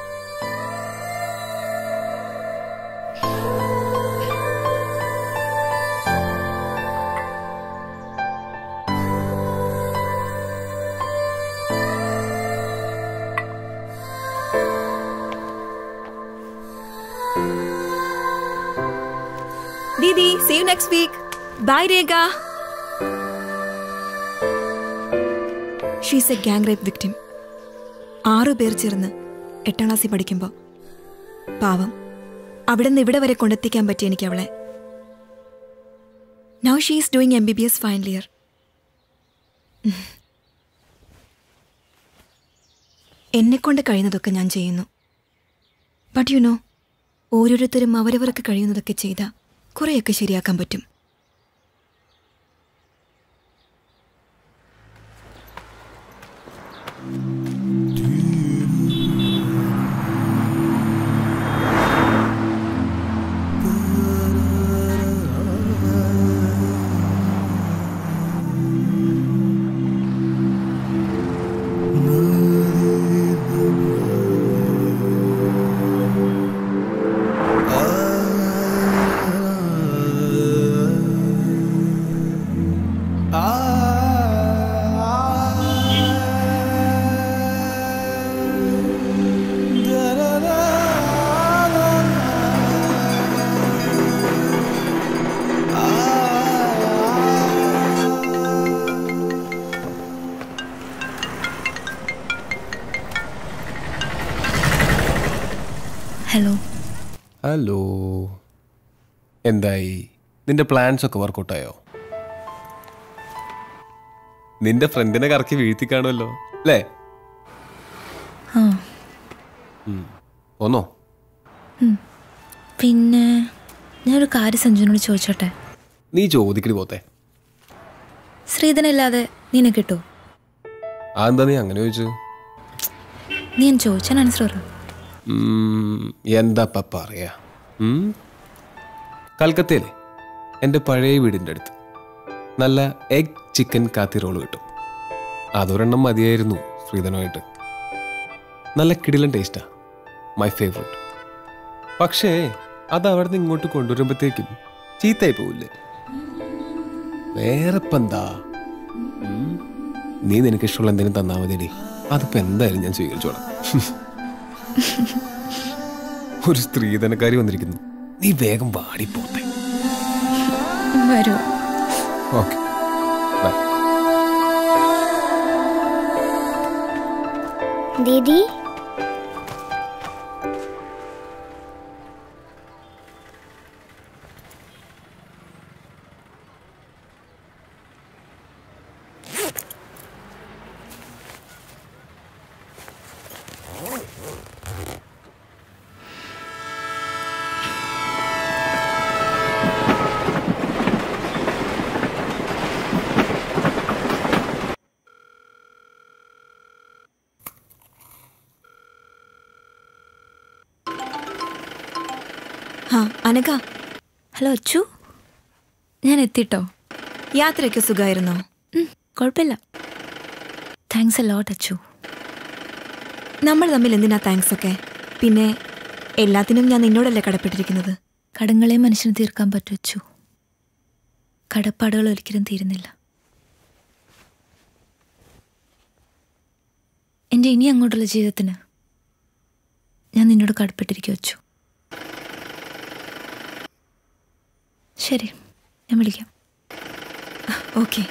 Didi, see you next week. Bye, Rega. She's a gang rape victim. 6 പേർ ചേർന്ന് 8ാം ക്ലാസ്സിൽ പഠിക്കുമ്പോൾ പാവം അവിടെ നിന്ന് ഇവിടെ വരെ കൊണ്ടെത്തിക്കാൻ പറ്റി എനിക്ക് അവളെ. Now she is doing MBBS final year. എന്നെക്കൊണ്ട് കഴിയുന്നതൊക്കെ ഞാൻ ചെയ്യുന്നു. ബട്ട് യു നോ, ഓരോരുത്തരും അവരവർക്ക് കഴിയുന്നതൊക്കെ ചെയ്താൽ കുറേയൊക്കെ ശരിയാക്കാൻ പറ്റും. ഹലോ. ഹലോ, എന്തായി? നിന്റെ പ്ലാൻസ് ഒക്കെ വർക്കൗട്ടായോ? നിന്റെ ഫ്രണ്ടിനെ കറക്കി വീഴ്ത്തി കാണുമല്ലോ അല്ലേ? ഒന്നോ? പിന്നെ ഞാനൊരു കാര്യം സഞ്ജുവിനോട് ചോദിച്ചോട്ടെ? നീ ചോദിക്കടി പോത്തെ. ശ്രീധനല്ലാതെ നിന്നെ കിട്ടുമോ? അതെന്താ നീ അങ്ങനെ ചോദിച്ചു? നീ ഞാൻ ചോദിച്ചാൽ ആൻസർ പറ. എന്താ പറയാ, കൽക്കത്തയിലെ എൻ്റെ പഴയ വീടിൻ്റെ അടുത്ത് നല്ല എഗ് ചിക്കൻ കാത്തി റോള് കിട്ടും. അതൊരെണ്ണം മതിയായിരുന്നു ശ്രീധനുമായിട്ട്. നല്ല കിടിലൻ ടേസ്റ്റാ, മൈ ഫേവറേറ്റ്. പക്ഷേ അത് അവിടെ നിന്ന് ഇങ്ങോട്ട് കൊണ്ടുവരുമ്പോഴത്തേക്കും ചീത്തയായി പോവില്ലേ? വേറെ ഇപ്പം എന്താ, നീ നിനക്ക് ഇഷ്ടമുള്ള എന്തെങ്കിലും തന്നാൽ മതിയടി, അതിപ്പോൾ എന്തായാലും ഞാൻ സ്വീകരിച്ചോളാം. ഒരു സ്ത്രീധനക്കാരി വന്നിരിക്കുന്നു, നീ വേഗം വാടിപ്പോത്തെ. വരൂ. ഓക്കെ, ദീദി. അനഘ. ഹലോ അച്ചു, ഞാൻ എത്തിട്ടോ. യാത്രയൊക്കെ സുഖമായിരുന്നോ? കുഴപ്പമില്ല. Thanks a lot Achu. നമ്മൾ തമ്മിൽ എന്തിനാ താങ്ക്സ് ഒക്കെ? പിന്നെ എല്ലാത്തിനും ഞാൻ നിന്നോടല്ലേ കടപ്പെട്ടിരിക്കുന്നത്. കടങ്ങളെ മനുഷ്യന് തീർക്കാൻ പറ്റും അച്ചു, കടപ്പാടുകൾ ഒരിക്കലും തീരുന്നില്ല. എൻ്റെ ഇനി അങ്ങോട്ടുള്ള ജീവിതത്തിന് ഞാൻ നിന്നോട് കടപ്പെട്ടിരിക്കും അച്ചു. ശരി, ഞാൻ വിളിക്കാം. ഓക്കെ.